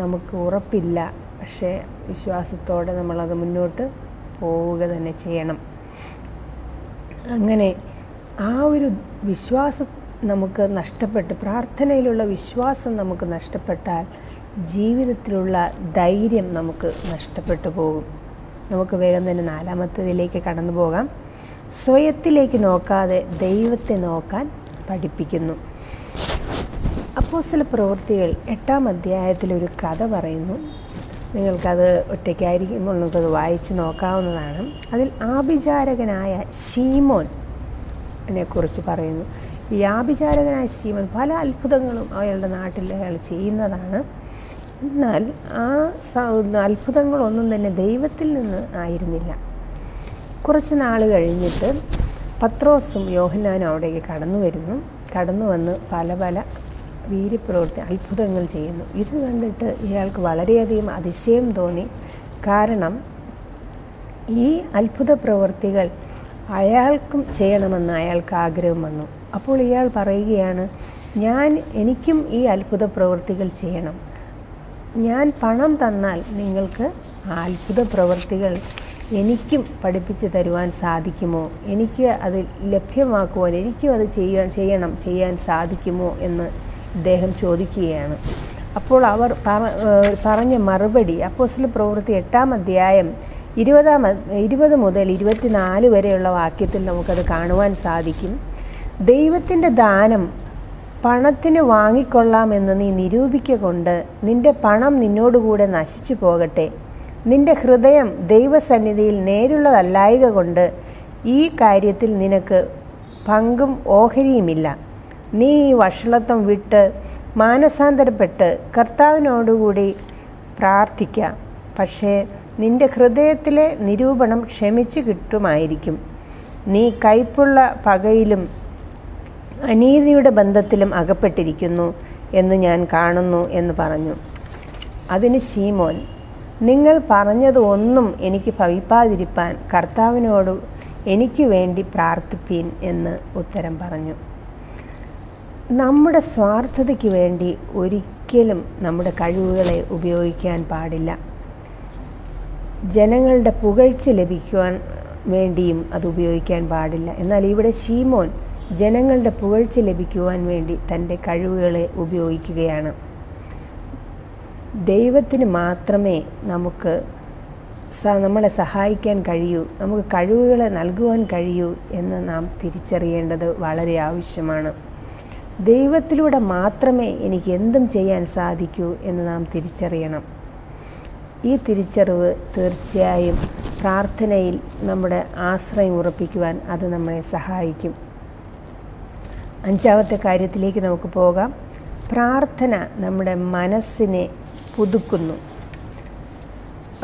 നമുക്ക് ഉറപ്പില്ല, പക്ഷേ വിശ്വാസത്തോടെ നമ്മളത് മുന്നോട്ട് പോവുക തന്നെ ചെയ്യണം. അങ്ങനെ ആ ഒരു വിശ്വാസം നമുക്ക് നഷ്ടപ്പെട്ട്, പ്രാർത്ഥനയിലുള്ള വിശ്വാസം നമുക്ക് നഷ്ടപ്പെട്ടാൽ ജീവിതത്തിലുള്ള ധൈര്യം നമുക്ക് നഷ്ടപ്പെട്ടു പോകും. നമുക്ക് വേഗം തന്നെ 4-ാമത്തേതിലേക്ക് കടന്നു പോകാം. സ്വയത്തിലേക്ക് നോക്കാതെ ദൈവത്തെ നോക്കാൻ പഠിപ്പിക്കുന്നു. അപ്പോസ്തല പ്രവൃത്തികൾ 8-ാം അധ്യായത്തിലൊരു കഥ പറയുന്നു. നിങ്ങൾക്കത് ഒറ്റയ്ക്കായിരിക്കുമ്പോൾ നമുക്കത് വായിച്ച് നോക്കാവുന്നതാണ്. അതിൽ ആഭിചാരകനായ ശീമോനെ കുറിച്ച് പറയുന്നു. ഈ ആഭിചാരകനായ ശീമോൻ പല അത്ഭുതങ്ങളും അയാളുടെ നാട്ടിൽ അയാൾ ചെയ്യുന്നതാണ്. എന്നാൽ ആ അത്ഭുതങ്ങളൊന്നും തന്നെ ദൈവത്തിൽ നിന്ന് ആയിരുന്നില്ല. കുറച്ച് നാൾ കഴിഞ്ഞിട്ട് പത്രോസും യോഹന്നാനും അവിടേക്ക് കടന്നു വന്ന് പല വീര്യപ്രവൃത്തി അത്ഭുതങ്ങൾ ചെയ്യുന്നു. ഇത് കണ്ടിട്ട് ഇയാൾക്ക് വളരെയധികം അതിശയം തോന്നി. കാരണം ഈ അത്ഭുത പ്രവൃത്തികൾ അയാൾക്കും ചെയ്യണമെന്ന് അയാൾക്ക് ആഗ്രഹം വന്നു. അപ്പോൾ ഇയാൾ പറയുകയാണ്, എനിക്കും ഈ അത്ഭുത പ്രവൃത്തികൾ ചെയ്യണം. ഞാൻ പണം തന്നാൽ നിങ്ങൾക്ക് ആ അത്ഭുത പ്രവൃത്തികൾ എനിക്കും പഠിപ്പിച്ച് തരുവാൻ സാധിക്കുമോ, എനിക്ക് അത് ലഭ്യമാക്കുവാൻ, എനിക്കും അത് ചെയ്യാൻ സാധിക്കുമോ എന്ന് ഇദ്ദേഹം ചോദിക്കുകയാണ്. അപ്പോൾ അവർ പറഞ്ഞ മറുപടി അപ്പോസ്തല പ്രവൃത്തി 8-ാം അധ്യായം 20 മുതൽ 24 വരെയുള്ള വാക്യത്തിൽ നമുക്കത് കാണുവാൻ സാധിക്കും. ദൈവത്തിൻ്റെ ദാനം പണത്തിന് വാങ്ങിക്കൊള്ളാമെന്ന് നീ നിരൂപിക്കൊണ്ട് നിന്റെ പണം നിന്നോടുകൂടെ നശിച്ചു പോകട്ടെ. നിന്റെ ഹൃദയം ദൈവസന്നിധിയിൽ നേരുള്ളതല്ലായക കൊണ്ട് ഈ കാര്യത്തിൽ നിനക്ക് പങ്കും ഓഹരിയുമില്ല. നീ ഈ വഷളത്വം വിട്ട് മാനസാന്തരപ്പെട്ട് കർത്താവിനോടുകൂടി പ്രാർത്ഥിക്കാം. പക്ഷേ നിന്റെ ഹൃദയത്തിലെ നിരൂപണം ക്ഷമിച്ചു കിട്ടുമായിരിക്കും. നീ കയ്പുള്ള പകയിലും അനീതിയുടെ ബന്ധത്തിലും അകപ്പെട്ടിരിക്കുന്നു എന്ന് ഞാൻ കാണുന്നു എന്ന് പറഞ്ഞു. അതിന് ശീമോൻ, നിങ്ങൾ പറഞ്ഞത് ഒന്നും എനിക്ക് ഭവിപ്പാതിരിപ്പാൻ കർത്താവിനോട് എനിക്ക് വേണ്ടി പ്രാർത്ഥിപ്പീൻ എന്ന് ഉത്തരം പറഞ്ഞു. നമ്മുടെ സ്വാർത്ഥതയ്ക്ക് വേണ്ടി ഒരിക്കലും നമ്മുടെ കഴിവുകളെ ഉപയോഗിക്കാൻ പാടില്ല. ജനങ്ങളുടെ പുകഴ്ച ലഭിക്കുവാൻ വേണ്ടിയും അത് ഉപയോഗിക്കാൻ പാടില്ല. എന്നാൽ ഇവിടെ ശീമോൻ ജനങ്ങളുടെ പുകഴ്ച ലഭിക്കുവാൻ വേണ്ടി തൻ്റെ കഴിവുകളെ ഉപയോഗിക്കുകയാണ്. ദൈവത്തിന് മാത്രമേ നമ്മളെ സഹായിക്കാൻ കഴിയൂ, നമുക്ക് കഴിവുകളെ നൽകുവാൻ കഴിയൂ എന്ന് നാം തിരിച്ചറിയേണ്ടത് വളരെ ആവശ്യമാണ്. ദൈവത്തിലൂടെ മാത്രമേ എനിക്ക് എന്തും ചെയ്യാൻ സാധിക്കൂ എന്ന് നാം തിരിച്ചറിയണം. ഈ തിരിച്ചറിവ് തീർച്ചയായും പ്രാർത്ഥനയിൽ നമ്മുടെ ആശ്രയം ഉറപ്പിക്കുവാൻ അത് നമ്മളെ സഹായിക്കും. 5-ാമത്തെ കാര്യത്തിലേക്ക് നമുക്ക് പോകാം. പ്രാർത്ഥന നമ്മുടെ മനസ്സിനെ പുതുക്കുന്നു.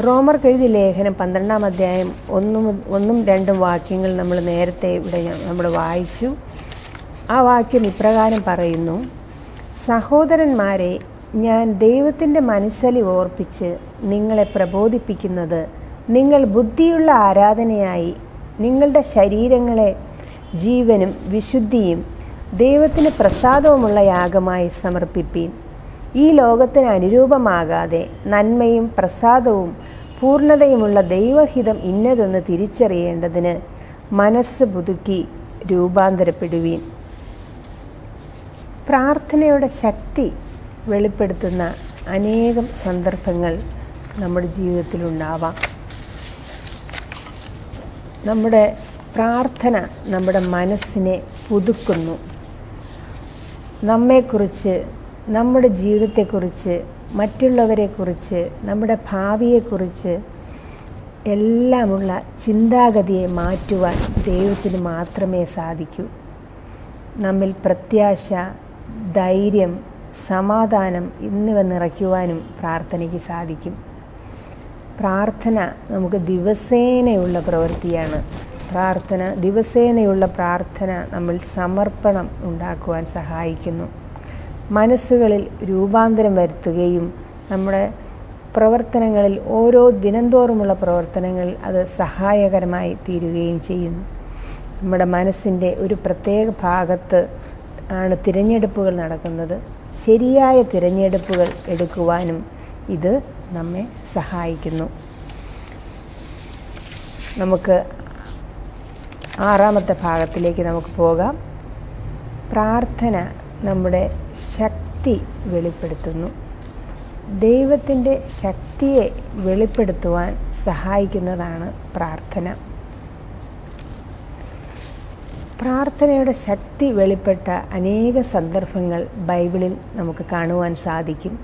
റോമർക്കെഴുതിയ ലേഖനം 12-ാം അധ്യായം 1-2 വാക്യങ്ങൾ നമ്മൾ നേരത്തെ നമ്മൾ വായിച്ചു. ആ വാക്യം ഇപ്രകാരം പറയുന്നു: സഹോദരന്മാരെ, ഞാൻ ദൈവത്തിൻ്റെ മനസ്സലി ഓർപ്പിച്ച് നിങ്ങളെ പ്രബോധിപ്പിക്കുന്നത്, നിങ്ങൾ ബുദ്ധിയുള്ള ആരാധനയായി നിങ്ങളുടെ ശരീരങ്ങളെ ജീവനും വിശുദ്ധിയും ദൈവത്തിന് പ്രസാദവുമുള്ള യാഗമായി സമർപ്പിപ്പീൻ. ഈ ലോകത്തിന് അനുരൂപമാകാതെ നന്മയും പ്രസാദവും പൂർണ്ണതയുമുള്ള ദൈവഹിതം ഇന്നതെന്ന് തിരിച്ചറിയേണ്ടതിന് മനസ്സ് പുതുക്കി രൂപാന്തരപ്പെടുവീൻ. പ്രാർത്ഥനയുടെ ശക്തി വെളിപ്പെടുത്തുന്ന അനേകം സന്ദർഭങ്ങൾ നമ്മുടെ ജീവിതത്തിലുണ്ടാവാം. നമ്മുടെ പ്രാർത്ഥന നമ്മുടെ മനസ്സിനെ പുതുക്കുന്നു. നമ്മെക്കുറിച്ച്, നമ്മുടെ ജീവിതത്തെക്കുറിച്ച്, മറ്റുള്ളവരെക്കുറിച്ച്, നമ്മുടെ ഭാവിയെക്കുറിച്ച് എല്ലാമുള്ള ചിന്താഗതിയെ മാറ്റുവാൻ ദൈവത്തിന് മാത്രമേ സാധിക്കൂ. നമ്മിൽ പ്രത്യാശ, ധൈര്യം, സമാധാനം എന്നിവ നിറയ്ക്കുവാനും പ്രാർത്ഥനയ്ക്ക് സാധിക്കും. പ്രാർത്ഥന നമുക്ക് ദിവസേനയുള്ള പ്രവൃത്തിയാണ്. ദിവസേനയുള്ള പ്രാർത്ഥന നമ്മൾ സമർപ്പണം ഉണ്ടാക്കുവാൻ സഹായിക്കുന്നു. മനസ്സുകളിൽ രൂപാന്തരം വരുത്തുകയും നമ്മുടെ പ്രവർത്തനങ്ങളിൽ, ഓരോ ദിനംതോറുമുള്ള പ്രവർത്തനങ്ങളിൽ അത് സഹായകരമായി തീരുകയും ചെയ്യുന്നു. നമ്മുടെ മനസ്സിൻ്റെ ഒരു പ്രത്യേക ഭാഗത്ത് ആണ് തിരഞ്ഞെടുപ്പുകൾ നടക്കുന്നത്. ശരിയായ തിരഞ്ഞെടുപ്പുകൾ എടുക്കുവാനും ഇത് നമ്മെ സഹായിക്കുന്നു. നമുക്ക് 6ാമത്തെ ഭാഗത്തിലേക്ക് നമുക്ക് പോകാം. പ്രാർത്ഥന നമ്മുടെ ശക്തി വെളിപ്പെടുത്തുന്നു. ദൈവത്തിൻ്റെ ശക്തിയെ വെളിപ്പെടുത്തുവാൻ സഹായിക്കുന്നതാണ് പ്രാർത്ഥന. പ്രാർത്ഥനയുടെ ശക്തി വെളിപ്പെട്ട അനേക സന്ദർഭങ്ങൾ ബൈബിളിൽ നമുക്ക് കാണുവാൻ സാധിക്കും.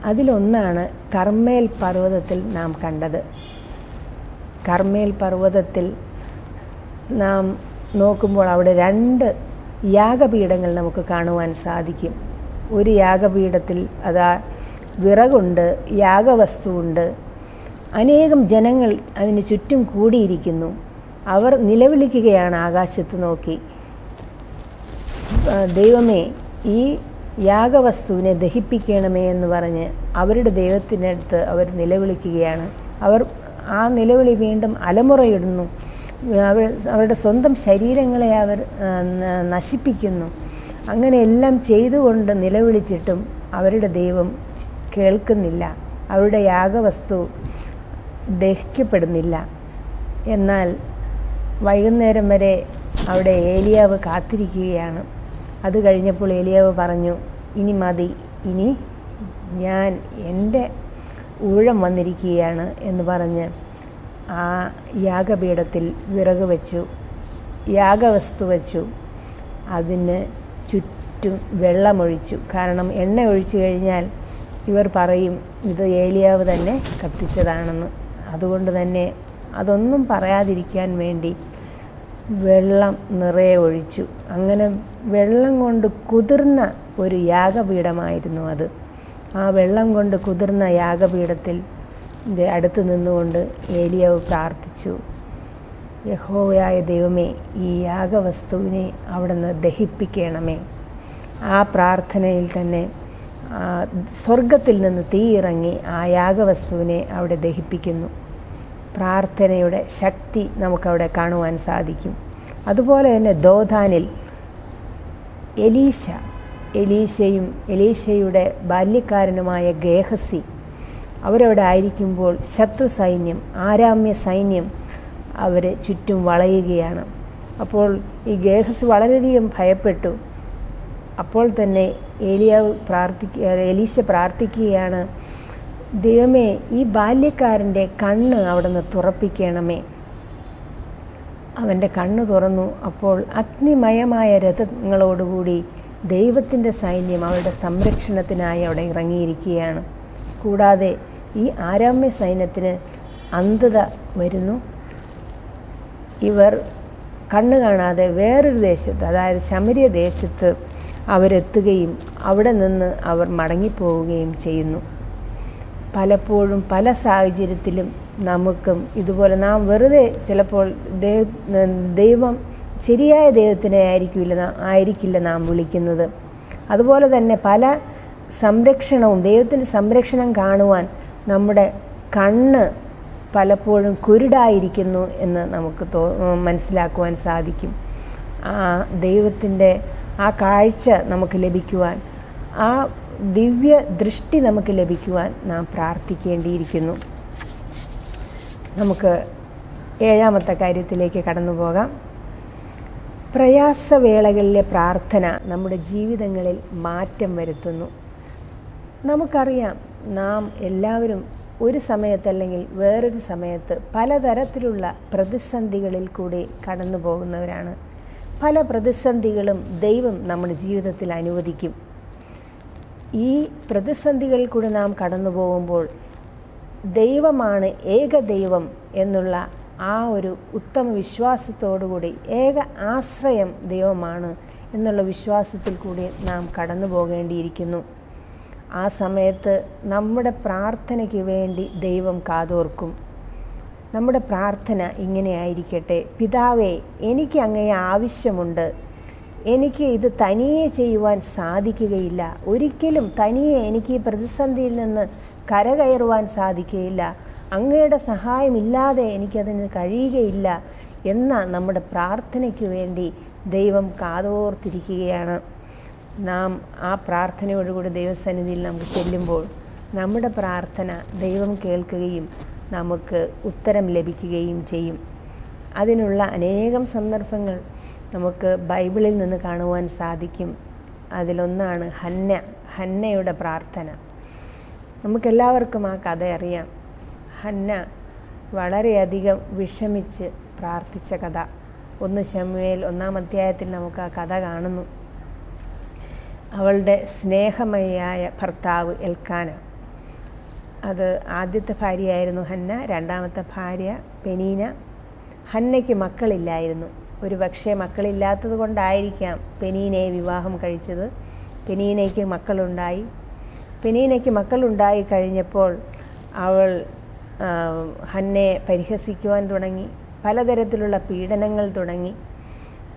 അതിലൊന്നാണ് കർമ്മേൽ പർവ്വതത്തിൽ നാം കണ്ടത്. കർമ്മേൽ പർവ്വതത്തിൽ നാം നോക്കുമ്പോൾ അവിടെ 2 യാഗപീഠങ്ങൾ നമുക്ക് കാണുവാൻ സാധിക്കും. ഒരു യാഗപീഠത്തിൽ അതാ വിറകുണ്ട്, യാഗവസ്തുവുണ്ട്. അനേകം ജനങ്ങൾ അതിന് ചുറ്റും കൂടിയിരിക്കുന്നു. അവർ നിലവിളിക്കുകയാണ് ആകാശത്ത് നോക്കി, ദൈവമേ ഈ യാഗവസ്തുവിനെ ദഹിപ്പിക്കണമേ എന്ന് പറഞ്ഞ് അവരുടെ ദൈവത്തിനടുത്ത് അവർ നിലവിളിക്കുകയാണ്. അവർ ആ നിലവിളി വീണ്ടും അലമുറയിടുന്നു. അവരുടെ സ്വന്തം ശരീരങ്ങളെ അവർ നശിപ്പിക്കുന്നു. അങ്ങനെയെല്ലാം ചെയ്തുകൊണ്ട് നിലവിളിച്ചിട്ടും അവരുടെ ദൈവം കേൾക്കുന്നില്ല. അവരുടെ യാഗവസ്തു ദഹിക്കപ്പെടുന്നില്ല. എന്നാൽ വൈകുന്നേരം വരെ അവിടെ ഏലിയാവ് കാത്തിരിക്കുകയാണ്. അത് കഴിഞ്ഞപ്പോൾ ഏലിയാവ് പറഞ്ഞു, ഇനി മതി, ഇനി ഞാൻ എൻ്റെ ഊഴം വന്നിരിക്കുകയാണ് എന്ന് പറഞ്ഞ് ആ യാഗപീഠത്തിൽ വിറക് വച്ചു, യാഗവസ്തു വച്ചു. അതിന് ചുറ്റും വെള്ളമൊഴിച്ചു. കാരണം എണ്ണ ഒഴിച്ചു കഴിഞ്ഞാൽ ഇവർ പറയും ഇത് ഏലിയാവ് തന്നെ കത്തിച്ചതാണെന്ന്. അതുകൊണ്ട് തന്നെ അതൊന്നും പറയാതിരിക്കാൻ വേണ്ടി വെള്ളം നിറയെ ഒഴിച്ചു. അങ്ങനെ വെള്ളം കൊണ്ട് കുതിർന്ന ഒരു യാഗപീഠമായിരുന്നു അത്. ആ വെള്ളം കൊണ്ട് കുതിർന്ന യാഗപീഠത്തിൽ അടുത്ത് നിന്നുകൊണ്ട് ഏലിയാവ് പ്രാർത്ഥിച്ചു, യഹോവയായ ദൈവമേ ഈ യാഗവസ്തുവിനെ അവിടുന്ന് ദഹിപ്പിക്കണമേ. ആ പ്രാർത്ഥനയിൽ തന്നെ സ്വർഗത്തിൽ നിന്ന് തീ ഇറങ്ങി ആ യാഗവസ്തുവിനെ അവിടെ ദഹിപ്പിക്കുന്നു. പ്രാർത്ഥനയുടെ ശക്തി നമുക്കവിടെ കാണുവാൻ സാധിക്കും. അതുപോലെ തന്നെ ദോഥാനിൽ എലീശയുടെ ബാല്യക്കാരനുമായ ഗേഹസി അവരവിടെ ആയിരിക്കുമ്പോൾ ശത്രു സൈന്യം, ആരാമ്യ സൈന്യം അവരെ ചുറ്റും വളയുകയാണ്. അപ്പോൾ ഈ ഗേഹസി വളരെയധികം ഭയപ്പെട്ടു. അപ്പോൾ തന്നെ എലീശ പ്രാർത്ഥിക്കുകയാണ്, ദൈവമേ ഈ ബാല്യക്കാരൻ്റെ കണ്ണ് അവിടുന്ന് തുറപ്പിക്കണമേ. അവൻ്റെ കണ്ണ് തുറന്നു. അപ്പോൾ അഗ്നിമയമായ രഥങ്ങളോടുകൂടി ദൈവത്തിൻ്റെ സൈന്യം അവരുടെ സംരക്ഷണത്തിനായി അവിടെ ഇറങ്ങിയിരിക്കുകയാണ്. കൂടാതെ ഈ ആരാമ്യ സൈന്യത്തിന് അന്ധത വരുന്നു. ഇവർ കണ്ണ് കാണാതെ വേറൊരു ദേശത്ത്, അതായത് ശമര്യ ദേശത്ത് അവരെത്തുകയും അവിടെ നിന്ന് അവർ മടങ്ങിപ്പോവുകയും ചെയ്യുന്നു. പലപ്പോഴും പല സാഹചര്യത്തിലും നമുക്കും ഇതുപോലെ നാം വെറുതെ ചിലപ്പോൾ ദൈവം ശരിയായ ദൈവത്തിനെ ആയിരിക്കില്ല നാം വിളിക്കുന്നത്. അതുപോലെ തന്നെ പല സംരക്ഷണവും, ദൈവത്തിൻ്റെ സംരക്ഷണം കാണുവാൻ നമ്മുടെ കണ്ണ് പലപ്പോഴും കുരുടായിരിക്കുന്നു എന്ന് നമുക്ക് മനസ്സിലാക്കുവാൻ സാധിക്കും. ദൈവത്തിൻ്റെ ആ കാഴ്ച നമുക്ക് ലഭിക്കുവാൻ, ആ ദിവ്യ ദൃഷ്ടി നമുക്ക് ലഭിക്കുവാൻ നാം പ്രാർത്ഥിക്കേണ്ടിയിരിക്കുന്നു. നമുക്ക് 7ാമത്തെ കാര്യത്തിലേക്ക് കടന്നു പോകാം. പ്രയാസവേളകളിലെ പ്രാർത്ഥന നമ്മുടെ ജീവിതങ്ങളിൽ മാറ്റം വരുത്തുന്നു. നമുക്കറിയാം, നാം എല്ലാവരും ഒരു സമയത്തല്ലെങ്കിൽ വേറൊരു സമയത്ത് പലതരത്തിലുള്ള പ്രതിസന്ധികളിൽ കൂടി കടന്നു പോകുന്നവരാണ്. പല പ്രതിസന്ധികളും ദൈവം നമ്മുടെ ജീവിതത്തിൽ അനുവദിക്കും. ഈ പ്രതിസന്ധികളിൽ കൂടി നാം കടന്നു പോകുമ്പോൾ ദൈവമാണ് ഏക ദൈവം എന്നുള്ള ആ ഒരു ഉത്തമ വിശ്വാസത്തോടുകൂടി, ഏക ആശ്രയം ദൈവമാണ് എന്നുള്ള വിശ്വാസത്തിൽ കൂടി നാം കടന്നു പോകേണ്ടിയിരിക്കുന്നു. ആ സമയത്ത് നമ്മുടെ പ്രാർത്ഥനയ്ക്ക് വേണ്ടി ദൈവം കാതോർക്കും. നമ്മുടെ പ്രാർത്ഥന ഇങ്ങനെ ആയിരിക്കട്ടെ: പിതാവേ, എനിക്ക് അങ്ങയെ ആവശ്യമുണ്ട്. എനിക്ക് ഇത് തനിയെ ചെയ്യുവാൻ സാധിക്കുകയില്ല. ഒരിക്കലും തനിയെ എനിക്ക് ഈ പ്രതിസന്ധിയിൽ നിന്ന് കരകയറുവാൻ സാധിക്കുകയില്ല. അങ്ങയുടെ സഹായമില്ലാതെ എനിക്കതിന് കഴിയുകയില്ല എന്ന നമ്മുടെ പ്രാർത്ഥനയ്ക്ക് വേണ്ടി ദൈവം കാതോർത്തിരിക്കുകയാണ്. നാം ആ പ്രാർത്ഥനയോടുകൂടി ദൈവസന്നിധിയിൽ നമുക്ക് ചെല്ലുമ്പോൾ നമ്മുടെ പ്രാർത്ഥന ദൈവം കേൾക്കുകയും നമുക്ക് ഉത്തരം ലഭിക്കുകയും ചെയ്യും. അതിനുള്ള അനേകം സന്ദർഭങ്ങൾ നമുക്ക് ബൈബിളിൽ നിന്ന് കാണുവാൻ സാധിക്കും. അതിലൊന്നാണ് ഹന്നയുടെ പ്രാർത്ഥന. നമുക്കെല്ലാവർക്കും ആ കഥ അറിയാം. ഹന്ന വളരെയധികം വിഷമിച്ച് പ്രാർത്ഥിച്ച കഥ. 1 ശമൂവേൽ 1-ാം അധ്യായത്തിൽ നമുക്ക് ആ കഥ കാണുന്നു. അവളുടെ സ്നേഹമയായ ഭർത്താവ് എൽക്കാന, അത് ആദ്യത്തെ ഭാര്യയായിരുന്നു ഹന്ന. 2ാമത്തെ ഭാര്യ പെനീന. ഹന്നയ്ക്ക് മക്കളില്ലായിരുന്നു. ഒരു പക്ഷേ മക്കളില്ലാത്തത് കൊണ്ടായിരിക്കാം പെനീനയെ വിവാഹം കഴിച്ചത്. പെനീനയ്ക്ക് മക്കളുണ്ടായി. പെനീനയ്ക്ക് മക്കളുണ്ടായി കഴിഞ്ഞപ്പോൾ അവൾ ഹന്നയെ പരിഹസിക്കുവാൻ തുടങ്ങി. പലതരത്തിലുള്ള പീഡനങ്ങൾ തുടങ്ങി.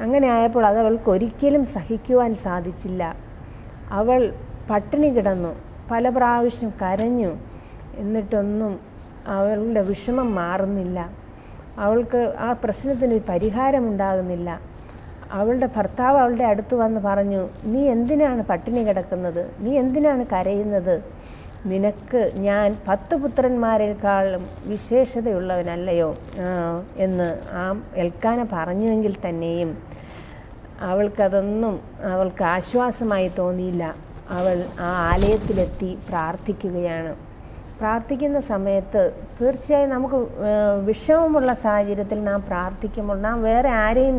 അങ്ങനെ ആയപ്പോൾ അത് അവൾക്കൊരിക്കലും സഹിക്കുവാൻ സാധിച്ചില്ല. അവൾ പട്ടിണി കിടന്നു, പല പ്രാവശ്യം കരഞ്ഞു. എന്നിട്ടൊന്നും അവളുടെ വിഷമം മാറുന്നില്ല. അവൾക്ക് ആ പ്രശ്നത്തിന് പരിഹാരമുണ്ടാകുന്നില്ല. അവളുടെ ഭർത്താവ് അവളുടെ അടുത്ത് വന്ന് പറഞ്ഞു, നീ എന്തിനാണ് പട്ടിണി കിടക്കുന്നത്? നീ എന്തിനാണ് കരയുന്നത്? നിനക്ക് ഞാൻ 10 പുത്രന്മാരെക്കാളും വിശേഷതയുള്ളവനല്ലയോ എന്ന് ആ എൽക്കാന പറഞ്ഞുവെങ്കിൽ തന്നെയും അവൾക്ക് ആശ്വാസമായി തോന്നിയില്ല. അവൾ ആ ആലയത്തിലെത്തി പ്രാർത്ഥിക്കുകയാണ്. പ്രാർത്ഥിക്കുന്ന സമയത്ത് തീർച്ചയായും നമുക്ക് വിഷമമുള്ള സാഹചര്യത്തിൽ നാം പ്രാർത്ഥിക്കുമ്പോൾ നാം വേറെ ആരെയും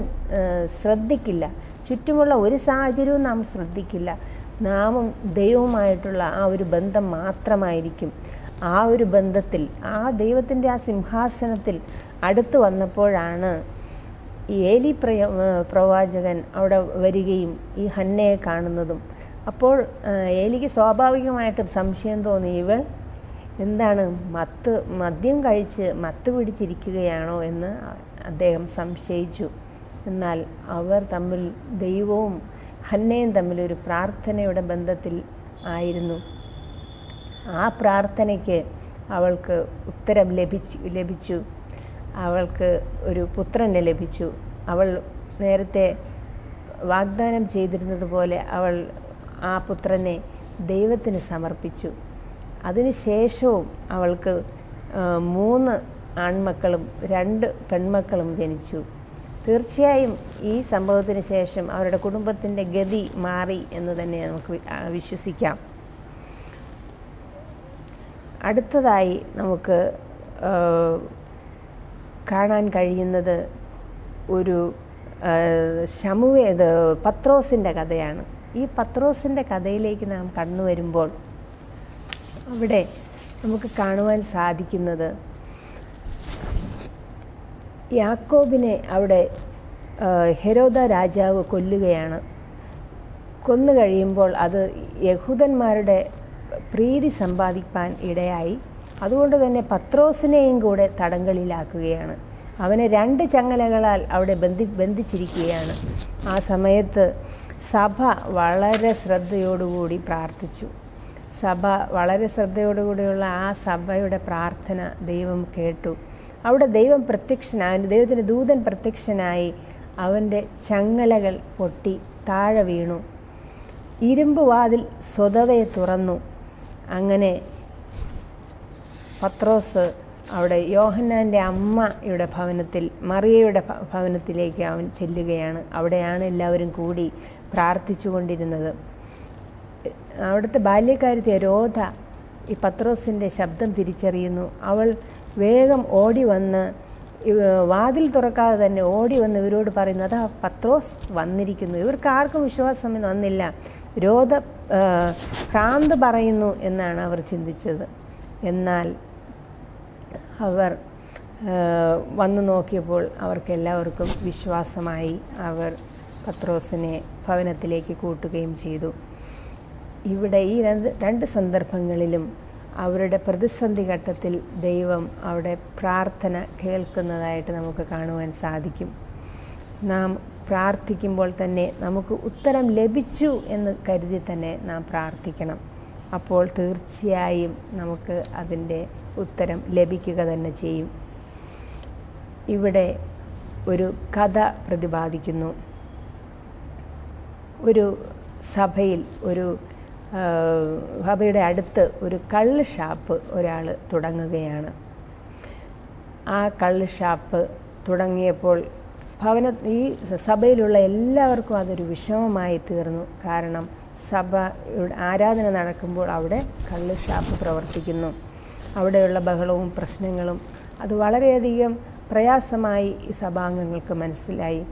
ശ്രദ്ധിക്കില്ല. ചുറ്റുമുള്ള ഒരു സാഹചര്യവും നാം ശ്രദ്ധിക്കില്ല. നാമും ദൈവവുമായിട്ടുള്ള ആ ഒരു ബന്ധം മാത്രമായിരിക്കും. ആ ഒരു ബന്ധത്തിൽ ആ ദൈവത്തിൻ്റെ ആ സിംഹാസനത്തിൽ അടുത്ത് വന്നപ്പോഴാണ് ഈ ഏലി പ്രവാചകൻ അവിടെ വരികയും ഈ ഹന്നയെ കാണുന്നതും. അപ്പോൾ ഏലിക്ക് സ്വാഭാവികമായിട്ടും സംശയം തോന്നി, ഇവൾ എന്താണ് മദ്യം കഴിച്ച് മത്ത് പിടിച്ചിരിക്കുകയാണോ എന്ന് അദ്ദേഹം സംശയിച്ചു. എന്നാൽ അവർ തമ്മിൽ, ദൈവവും ഹന്നയും തമ്മിലൊരു പ്രാർത്ഥനയുടെ ബന്ധത്തിൽ ആയിരുന്നു. ആ പ്രാർത്ഥനയ്ക്ക് അവൾക്ക് ഉത്തരം ലഭിച്ചു. അവൾക്ക് ഒരു പുത്രനെ ലഭിച്ചു. അവൾ നേരത്തെ വാഗ്ദാനം ചെയ്തിരുന്നത് പോലെ അവൾ ആ പുത്രനെ ദൈവത്തിന് സമർപ്പിച്ചു. അതിനുശേഷവും അവൾക്ക് 3 ആൺമക്കളും 2 പെൺമക്കളും ജനിച്ചു. തീർച്ചയായും ഈ സംഭവത്തിന് ശേഷം അവരുടെ കുടുംബത്തിൻ്റെ ഗതി മാറി എന്ന് തന്നെ നമുക്ക് വിശ്വസിക്കാം. അടുത്തതായി നമുക്ക് കാണാൻ കഴിയുന്നത് ഒരു പത്രോസിൻ്റെ കഥയാണ്. ഈ പത്രോസിൻ്റെ കഥയിലേക്ക് നാം കടന്നു വരുമ്പോൾ അവിടെ നമുക്ക് കാണുവാൻ സാധിക്കുന്നത്, യാക്കോബിനെ അവിടെ ഹെരോദ രാജാവ് കൊല്ലുകയാണ്. കൊന്നു കഴിയുമ്പോൾ അത് യഹൂദന്മാരുടെ പ്രീതി സമ്പാദിക്കാൻ ഇടയായി. അതുകൊണ്ട് തന്നെ പത്രോസിനെയും കൂടെ തടങ്കലിലാക്കുകയാണ്. അവനെ 2 ചങ്ങലകളാൽ അവിടെ ബന്ധിച്ചിരിക്കുകയാണ്. ആ സമയത്ത് സഭ വളരെ ശ്രദ്ധയോടുകൂടി പ്രാർത്ഥിച്ചു. വളരെ ശ്രദ്ധയോടുകൂടിയുള്ള ആ സഭയുടെ പ്രാർത്ഥന ദൈവം കേട്ടു. അവിടെ ദൈവത്തിൻ്റെ ദൂതൻ പ്രത്യക്ഷനായി അവൻ്റെ ചങ്ങലകൾ പൊട്ടി താഴെ വീണു. ഇരുമ്പ് വാതിൽ സ്വതവേ തുറന്നു. അങ്ങനെ പത്രോസ് അവിടെ യോഹന്നാൻ്റെ അമ്മയുടെ ഭവനത്തിൽ, മറിയയുടെ ഭവനത്തിലേക്ക് അവൻ ചെല്ലുകയാണ്. അവിടെയാണ് എല്ലാവരും കൂടി പ്രാർത്ഥിച്ചു കൊണ്ടിരുന്നത്. അവിടുത്തെ ബാല്യക്കാരത്തി രോധ ഈ പത്രോസിൻ്റെ ശബ്ദം തിരിച്ചറിയുന്നു. അവൾ വേഗം ഓടി വന്ന്, വാതിൽ തുറക്കാതെ തന്നെ ഓടി വന്ന് ഇവരോട് പറയുന്നു, അതാ പത്രോസ് വന്നിരിക്കുന്നു. ഇവർക്ക് ആർക്കും വിശ്വാസം വന്നില്ല. രോധ ഭ്രാന്ത് പറയുന്നു എന്നാണ് അവർ ചിന്തിച്ചത്. എന്നാൽ അവർ വന്നു നോക്കിയപ്പോൾ അവർക്കെല്ലാവർക്കും വിശ്വാസമായി. അവർ പത്രോസിനെ ഭവനത്തിലേക്ക് കൂട്ടുകയും ചെയ്തു. ഇവിടെ ഈ രണ്ട് സന്ദർഭങ്ങളിലും അവരുടെ പ്രതിസന്ധി ഘട്ടത്തിൽ ദൈവം അവിടെ പ്രാർത്ഥന കേൾക്കുന്നതായിട്ട് നമുക്ക് കാണുവാൻ സാധിക്കും. നാം പ്രാർത്ഥിക്കുമ്പോൾ തന്നെ നമുക്ക് ഉത്തരം ലഭിച്ചു എന്ന് കരുതി തന്നെ നാം പ്രാർത്ഥിക്കണം. അപ്പോൾ തീർച്ചയായും നമുക്ക് അതിൻ്റെ ഉത്തരം ലഭിക്കുക തന്നെ ചെയ്യും. ഇവിടെ ഒരു കഥ പ്രതിപാദിക്കുന്നു. ഒരു സഭയിൽ, ഒരു സഭയുടെ അടുത്ത് ഒരു കള്ള് ഷാപ്പ് ഒരാൾ തുടങ്ങുകയാണ്. ആ കള്ള് ഷാപ്പ് തുടങ്ങിയപ്പോൾ ഈ സഭയിലുള്ള എല്ലാവർക്കും അതൊരു വിഷമമായി തീർന്നു. കാരണം സഭയുടെ ആരാധന നടക്കുമ്പോൾ അവിടെ കള്ള് ഷാപ്പ് പ്രവർത്തിക്കുന്നു. അവിടെയുള്ള ബഹളവും പ്രശ്നങ്ങളും അത് വളരെയധികം പ്രയാസമായി ഈ സഭാംഗങ്ങൾക്ക് മനസ്സിലായി.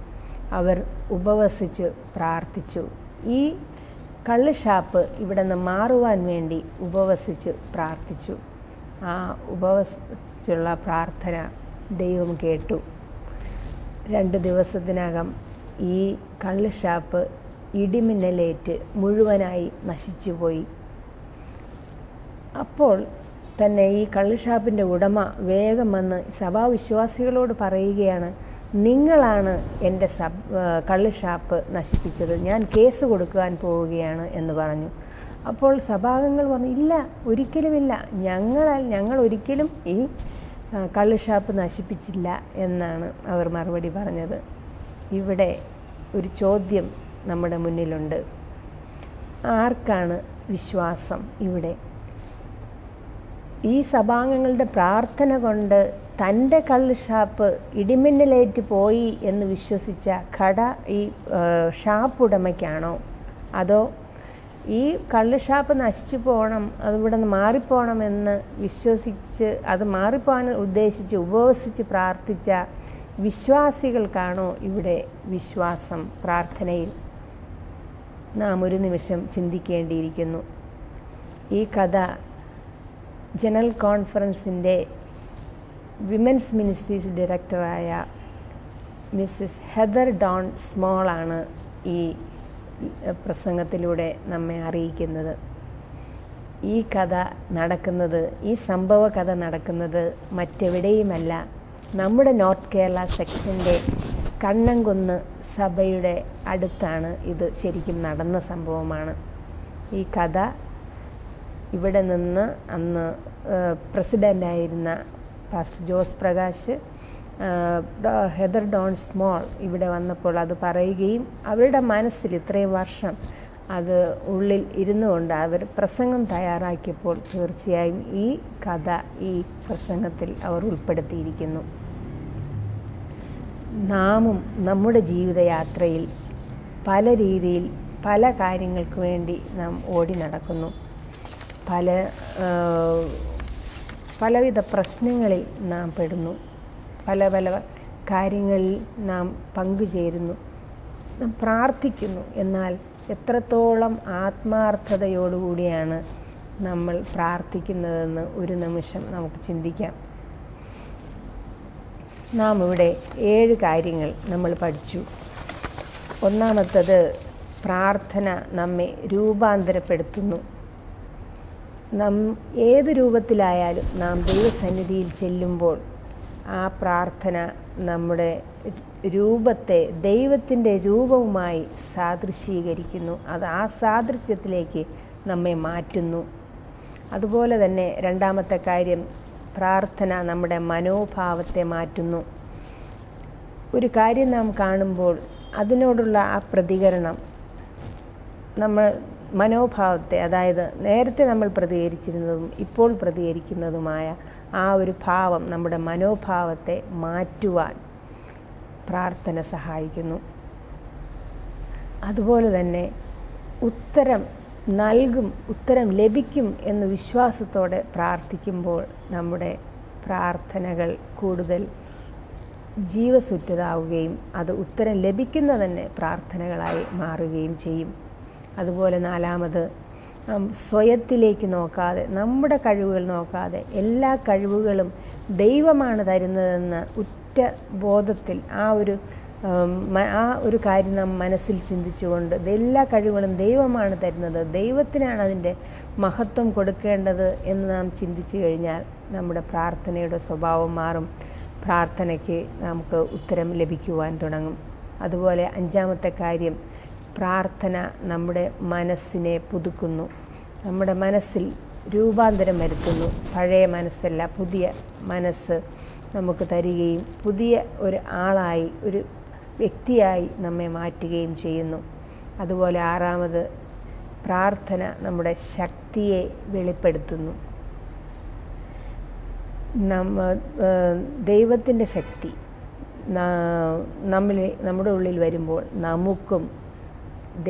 അവർ ഉപവസിച്ച് പ്രാർത്ഥിച്ചു. ഈ കള്ള് ഷാപ്പ് ഇവിടെ നിന്ന് മാറുവാൻ വേണ്ടി ഉപവസിച്ച് പ്രാർത്ഥിച്ചു. ആ ഉപവസിച്ചുള്ള പ്രാർത്ഥന ദൈവം കേട്ടു. 2 ദിവസത്തിനകം ഈ കള്ള് ഷാപ്പ് ഇടിമിന്നലേറ്റ് മുഴുവനായി നശിച്ചുപോയി. അപ്പോൾ തന്നെ ഈ കള്ള് ഷാപ്പിൻ്റെ ഉടമ വേഗം വന്ന് സഭാവിശ്വാസികളോട് പറയുകയാണ്, നിങ്ങളാണ് എൻ്റെ കള്ള് ഷാപ്പ് നശിപ്പിച്ചത്, ഞാൻ കേസ് കൊടുക്കുവാൻ പോവുകയാണ് എന്ന് പറഞ്ഞു. അപ്പോൾ സഭാംഗങ്ങൾ പറഞ്ഞു, ഇല്ല, ഒരിക്കലുമില്ല, ഞങ്ങൾ ഒരിക്കലും ഈ കള്ള് ഷാപ്പ് നശിപ്പിച്ചില്ല എന്നാണ് അവർ മറുപടി പറഞ്ഞത്. ഇവിടെ ഒരു ചോദ്യം നമ്മുടെ മുന്നിലുണ്ട്. ആർക്കാണ് വിശ്വാസം? ഇവിടെ ഈ സഭാംഗങ്ങളുടെ പ്രാർത്ഥന കൊണ്ട് തൻ്റെ കള്ള് ഷാപ്പ് ഇടിമിന്നലേറ്റ് പോയി എന്ന് വിശ്വസിച്ച ഈ ഷാപ്പ് ഉടമയ്ക്കാണോ, അതോ ഈ കള്ള് ഷാപ്പ് നശിച്ചു പോകണം, അതിവിടെ നിന്ന് മാറിപ്പോകണമെന്ന് വിശ്വസിച്ച് അത് മാറിപ്പോകാൻ ഉദ്ദേശിച്ച് ഉപവസിച്ച് പ്രാർത്ഥിച്ച വിശ്വാസികൾക്കാണോ ഇവിടെ വിശ്വാസം? പ്രാർത്ഥനയിൽ നാം ഒരു നിമിഷം ചിന്തിക്കേണ്ടിയിരിക്കുന്നു. ഈ കഥ ജനറൽ കോൺഫറൻസിൻ്റെ വിമൻസ് മിനിസ്ട്രീസ് ഡയറക്ടറായ മിസ്സിസ് ഹെദർ ഡോൺ സ്മോളാണ് ഈ പ്രസംഗത്തിലൂടെ നമ്മെ അറിയിക്കുന്നത്. ഈ കഥ നടക്കുന്നത്, ഈ സംഭവ കഥ നടക്കുന്നത് മറ്റെവിടെയുമല്ല, നമ്മുടെ നോർത്ത് കേരള സെക്ഷൻ്റെ കണ്ണംകുന്ന് സഭയുടെ അടുത്താണ്. ഇത് ശരിക്കും നടന്ന സംഭവമാണ്. ഈ കഥ ഇവിടെ നിന്ന് അന്ന് പ്രസിഡൻ്റായിരുന്ന pastor Jose Prakash, Heather Dawn Small ഇവിടെ വന്നപ്പോൾ അത് പറയുകയും അവരുടെ മനസ്സിൽ ഇത്രയും വർഷം അത് ഉള്ളിൽ ഇരുന്നു കൊണ്ട് അവർ പ്രസംഗം തയ്യാറാക്കിയപ്പോൾ തീർച്ചയായും ഈ കഥ ഈ പ്രസംഗത്തിൽ അവർ ഉൾപ്പെടുത്തിയിരിക്കുന്നു. നാമും നമ്മുടെ ജീവിതയാത്രയിൽ പല രീതിയിൽ പല കാര്യങ്ങൾക്ക് വേണ്ടി നാം ഓടി നടക്കുന്നു. പലവിധ പ്രശ്നങ്ങളിൽ നാം പെടുന്നു. പല കാര്യങ്ങളിൽ നാം പങ്കുചേരുന്നു, നാം പ്രാർത്ഥിക്കുന്നു. എന്നാൽ എത്രത്തോളം ആത്മാർത്ഥതയോടുകൂടിയാണ് നമ്മൾ പ്രാർത്ഥിക്കുന്നതെന്ന് ഒരു നിമിഷം നമുക്ക് ചിന്തിക്കാം. നാം ഇവിടെ 7 കാര്യങ്ങൾ നമ്മൾ പഠിച്ചു. ഒന്നാമത്തത്, പ്രാർത്ഥന നമ്മെ രൂപാന്തരപ്പെടുത്തുന്നു. ഏത് രൂപത്തിലായാലും നാം ദൈവസന്നിധിയിൽ ചെല്ലുമ്പോൾ ആ പ്രാർത്ഥന നമ്മുടെ രൂപത്തെ ദൈവത്തിൻ്റെ രൂപവുമായി സാദൃശീകരിക്കുന്നു. അത് ആ സാദൃശ്യത്തിലേക്ക് നമ്മെ മാറ്റുന്നു. അതുപോലെ തന്നെ രണ്ടാമത്തെ കാര്യം, പ്രാർത്ഥന നമ്മുടെ മനോഭാവത്തെ മാറ്റുന്നു. ഒരു കാര്യം നാം കാണുമ്പോൾ അതിനോടുള്ള ആ പ്രതികരണം നമ്മൾ മനോഭാവത്തെ, അതായത് നേരത്തെ നമ്മൾ പ്രതികരിച്ചിരുന്നതും ഇപ്പോൾ പ്രതികരിക്കുന്നതുമായ ആ ഒരു ഭാവം, നമ്മുടെ മനോഭാവത്തെ മാറ്റുവാൻ പ്രാർത്ഥന സഹായിക്കുന്നു. അതുപോലെ തന്നെ ഉത്തരം നൽകും, ഉത്തരം ലഭിക്കും എന്ന് വിശ്വാസത്തോടെ പ്രാർത്ഥിക്കുമ്പോൾ നമ്മുടെ പ്രാർത്ഥനകൾ കൂടുതൽ ജീവസുറ്റതാവുകയും അത് ഉത്തരം ലഭിക്കുന്ന തന്നെ പ്രാർത്ഥനകളായി മാറുകയും ചെയ്യും. അതുപോലെ നാലാമത്, സ്വയത്തിലേക്ക് നോക്കാതെ, നമ്മുടെ കഴിവുകൾ നോക്കാതെ, എല്ലാ കഴിവുകളും ദൈവമാണ് തരുന്നതെന്ന ഉറ്റ ബോധത്തിൽ ആ ഒരു കാര്യം നാം മനസ്സിൽ ചിന്തിച്ചുകൊണ്ട് എല്ലാ കഴിവുകളും ദൈവമാണ് തരുന്നത്, ദൈവത്തിനാണ് അതിൻ്റെ മഹത്വം കൊടുക്കേണ്ടത് എന്ന് നാം ചിന്തിച്ചു കഴിഞ്ഞാൽ നമ്മുടെ പ്രാർത്ഥനയുടെ സ്വഭാവം മാറും. പ്രാർത്ഥനയ്ക്ക് നമുക്ക് ഉത്തരം ലഭിക്കുവാൻ തുടങ്ങും. അതുപോലെ അഞ്ചാമത്തെ കാര്യം, പ്രാർത്ഥന നമ്മുടെ മനസ്സിനെ പുതുക്കുന്നു, നമ്മുടെ മനസ്സിൽ രൂപാന്തരം വരുത്തുന്നു. പഴയ മനസ്സല്ല, പുതിയ മനസ്സ് നമുക്ക് തരികയും പുതിയ ഒരു ആളായി, ഒരു വ്യക്തിയായി നമ്മെ മാറ്റുകയും ചെയ്യുന്നു. അതുപോലെ ആറാമത്, പ്രാർത്ഥന നമ്മുടെ ശക്തിയെ വെളിപ്പെടുത്തുന്നു. ദൈവത്തിൻ്റെ ശക്തി നമ്മുടെ ഉള്ളിൽ വരുമ്പോൾ നമുക്കും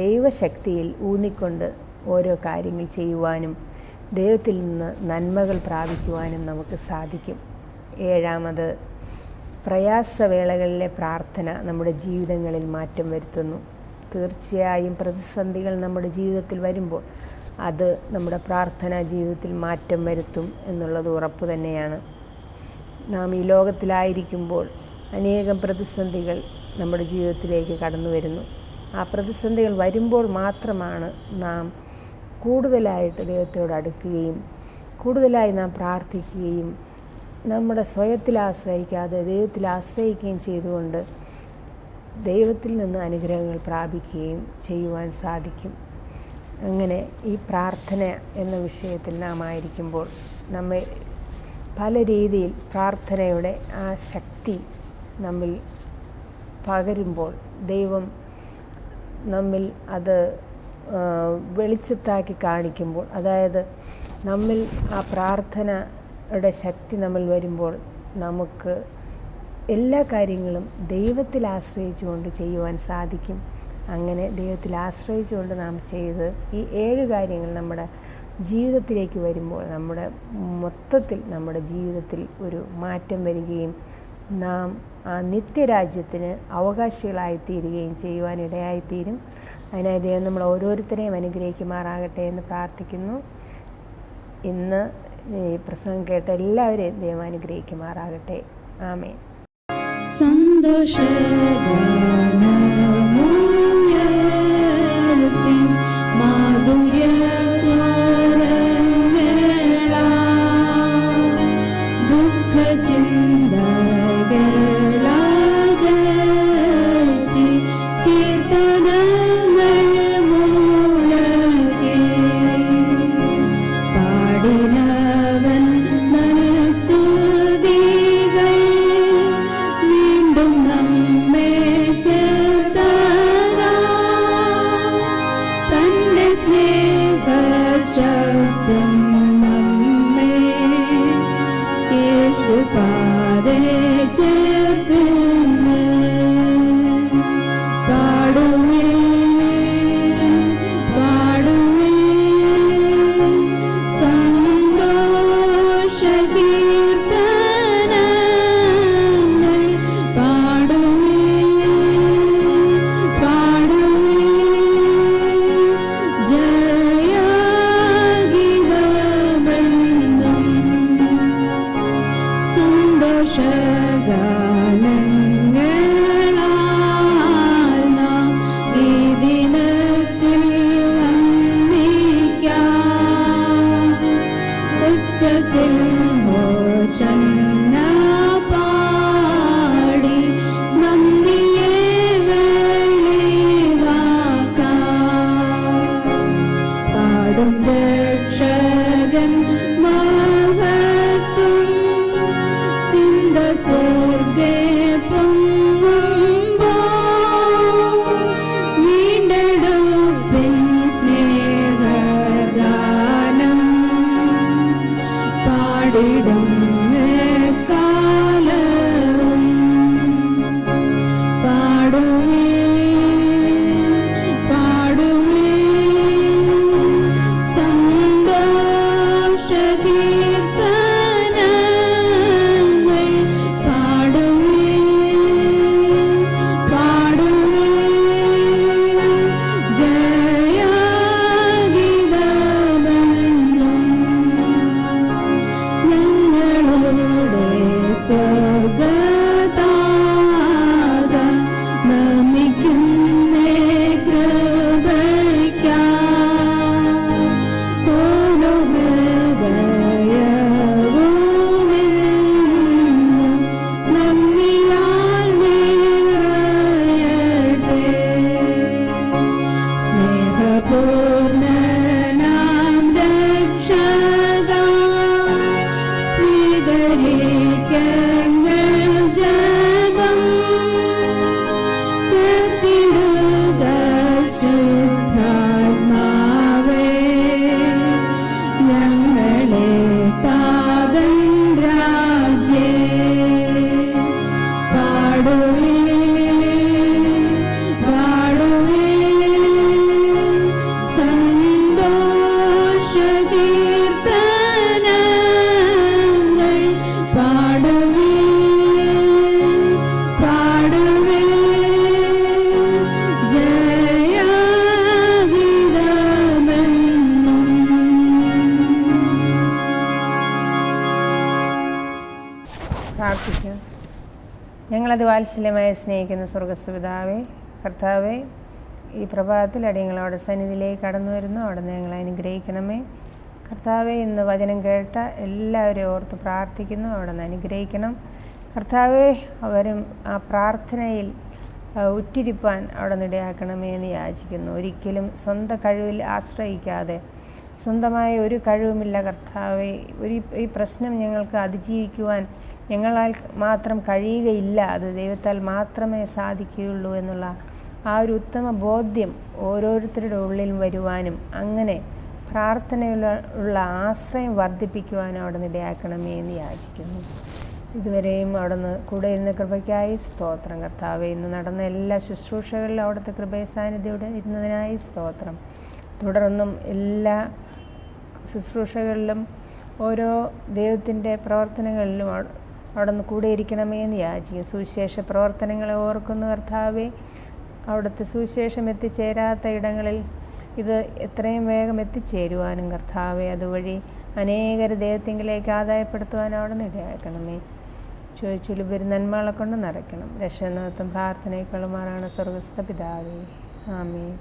ദൈവശക്തിയിൽ ഊന്നിക്കൊണ്ട് ഓരോ കാര്യങ്ങൾ ചെയ്യുവാനും ദൈവത്തിൽ നിന്ന് നന്മകൾ പ്രാപിക്കുവാനും നമുക്ക് സാധിക്കും. ഏഴാമത്, പ്രയാസവേളകളിലെ പ്രാർത്ഥന നമ്മുടെ ജീവിതങ്ങളിൽ മാറ്റം വരുത്തുന്നു. തീർച്ചയായും പ്രതിസന്ധികൾ നമ്മുടെ ജീവിതത്തിൽ വരുമ്പോൾ അത് നമ്മുടെ പ്രാർത്ഥനാ ജീവിതത്തിൽ മാറ്റം വരുത്തും എന്നുള്ളത് ഉറപ്പ് തന്നെയാണ്. നാം ഈ ലോകത്തിലായിരിക്കുമ്പോൾ അനേകം പ്രതിസന്ധികൾ നമ്മുടെ ജീവിതത്തിലേക്ക് കടന്നു വരുന്നു. ആ പ്രതിസന്ധികൾ വരുമ്പോൾ മാത്രമാണ് നാം കൂടുതലായിട്ട് ദൈവത്തോട് അടുക്കുകയും കൂടുതലായി നാം പ്രാർത്ഥിക്കുകയും നമ്മുടെ സ്വയത്തിൽ ആശ്രയിക്കാതെ ദൈവത്തിൽ ആശ്രയിക്കുകയും ചെയ്തുകൊണ്ട് ദൈവത്തിൽ നിന്ന് അനുഗ്രഹങ്ങൾ പ്രാപിക്കുകയും ചെയ്യുവാൻ സാധിക്കും. അങ്ങനെ ഈ പ്രാർത്ഥന എന്ന വിഷയത്തിൽ നാം ആയിരിക്കുമ്പോൾ നമ്മെ പല രീതിയിൽ പ്രാർത്ഥനയുടെ ആ ശക്തി നമ്മിൽ പകരുമ്പോൾ ദൈവം നമ്മിൽ അത് വെളിച്ചത്താക്കി കാണിക്കുമ്പോൾ, അതായത് നമ്മിൽ ആ പ്രാർത്ഥനയുടെ ശക്തി നമ്മിൽ വരുമ്പോൾ നമുക്ക് എല്ലാ കാര്യങ്ങളും ദൈവത്തിൽ ആശ്രയിച്ചുകൊണ്ട് ചെയ്യുവാൻ സാധിക്കും. അങ്ങനെ ദൈവത്തിൽ ആശ്രയിച്ചുകൊണ്ട് നാം ചെയ്ത് ഈ 7 കാര്യങ്ങൾ നമ്മുടെ ജീവിതത്തിലേക്ക് വരുമ്പോൾ നമ്മുടെ മൊത്തത്തിൽ നമ്മുടെ ജീവിതത്തിൽ ഒരു മാറ്റം വരികയും നാം ആ നിത്യരാജ്യത്തിന് അവകാശികളായിത്തീരുകയും ചെയ്യുവാനിടയായിത്തീരും. അതിനായി ദൈവം നമ്മൾ ഓരോരുത്തരെയും അനുഗ്രഹിക്കുമാറാകട്ടെ എന്ന് പ്രാർത്ഥിക്കുന്നു. ഇന്ന് ഈ പ്രസംഗം കേട്ട എല്ലാവരെയും ദൈവം അനുഗ്രഹിക്കുമാറാകട്ടെ. ആമേൻ. സന്തോഷഗാനമുയർത്തി മാധുര്യസ്വരങ്ങളാൽ ദുഃഖചിന്തകളകറ്റി കീർത്തനങ്ങൾ മുഴക്കി പാടിനവൻ നൽസ്തുതികൾ വീണ്ടും നമ്മെ ചേർത്തതാ തന്റെ സ്നേഹശബ്ദം നമ്മെ യേശുപാദേ ചേർത്തുന്നു. പാടുവിൻ പാടുവിൻ സന്തോഷകീർത്തനങ്ങൾ പാടുവിൻ പാടുവിൻ ജയഗീതമെന്നും സന്തോഷഗാനങ്ങളാൽ നാം ഈ ദിനത്തിൽ വന്ദിക്കാം. ഉച്ചത്തിൽ ഹോശന്ന പാടി നന്ദിയെ വെളിവാക്കാം. പാടും രക്ഷകൻ മഹത്വം ചിന്ത സ്വർഗേ പൊങ്ങുമ്പോൾ വീണ്ടെടുപ്പിൻ സ്നേഹഗാനം പാടിടും പൂർണ്ണനാം രക്ഷക സ്വീകരിക്കങ്ങൾ ജപം ചേർത്തിടുക ശുദ്ധാത്മാവേ ഞങ്ങളെ താതൻ രാജ്യേ പാടുവേ പാടുവേ സന്തോഷകീർത്തനങ്ങൾ പാടുവേ പാടുവേ ജയഗീതമെന്നും പ്രാർത്ഥിക്കാം. ഞങ്ങളത് വാത്സല്യമായി സ്നേഹിക്കുന്ന സ്വർഗസ്ഥ പിതാവേ, കർത്താവേ, ഈ പ്രഭാതത്തിൽ അടിയങ്ങളവിടെ സന്നിധിയിലേക്ക് കടന്നു വരുന്നു. അവിടെ നിന്ന് ഞങ്ങളെ അനുഗ്രഹിക്കണമേ. കർത്താവെ, ഇന്ന് വചനം കേട്ട എല്ലാവരെയും ഓർത്ത് പ്രാർത്ഥിക്കുന്നു. അവിടെ നിന്ന് അനുഗ്രഹിക്കണം. കർത്താവെ, അവരും ആ പ്രാർത്ഥനയിൽ ഉറ്റിരിപ്പാൻ അവിടെ നിടയാക്കണമേ എന്ന് യാചിക്കുന്നു. ഒരിക്കലും സ്വന്തം കഴിവിൽ ആശ്രയിക്കാതെ, സ്വന്തമായ ഒരു കഴിവുമില്ല കർത്താവെ, ഈ പ്രശ്നം ഞങ്ങൾക്ക് അതിജീവിക്കുവാൻ ഞങ്ങളാൽ മാത്രം കഴിയുകയില്ല, അത് ദൈവത്താൽ മാത്രമേ സാധിക്കുകയുള്ളൂ എന്നുള്ള ആ ഒരു ഉത്തമ ബോധ്യം ഓരോരുത്തരുടെ ഉള്ളിലും വരുവാനും അങ്ങനെ പ്രാർത്ഥനയുള്ള ആശ്രയം വർദ്ധിപ്പിക്കുവാനും അവിടെ നിടയാക്കണമേ എന്ന് യാചിക്കുന്നു. ഇതുവരെയും അവിടെ നിന്ന് കൂടെ ഇരുന്ന കൃപയ്ക്കായി സ്തോത്രം. കർത്താവെ, ഇന്ന് നടന്ന എല്ലാ ശുശ്രൂഷകളിലും അവിടുത്തെ കൃപയ സാന്നിധ്യയുടെ ഇരുന്നതിനായി സ്തോത്രം. തുടർന്നും എല്ലാ ശുശ്രൂഷകളിലും ഓരോ ദൈവത്തിൻ്റെ പ്രവർത്തനങ്ങളിലും അവിടെ നിന്ന് കൂടെ ഇരിക്കണമേ എന്ന് യാചിക്കും. സുവിശേഷ പ്രവർത്തനങ്ങളെ ഓർക്കുന്ന കർത്താവെ, അവിടുത്തെ സുവിശേഷം എത്തിച്ചേരാത്ത ഇടങ്ങളിൽ ഇത് എത്രയും വേഗം എത്തിച്ചേരുവാനും കർത്താവെ, അതുവഴി അനേകർ ദൈവത്തിങ്കിലേക്ക് ആദായപ്പെടുത്തുവാനും അവിടെ നിന്ന് ഇടയാക്കണമേ. ചോദിച്ചുലുപരി നന്മകളെ കൊണ്ട് നിറയ്ക്കണം. രക്ഷാനത്വം പ്രാർത്ഥനയ്ക്കുള്ളുമാറാണ് സ്വർഗസ്ഥ പിതാവേ. ആമേൻ.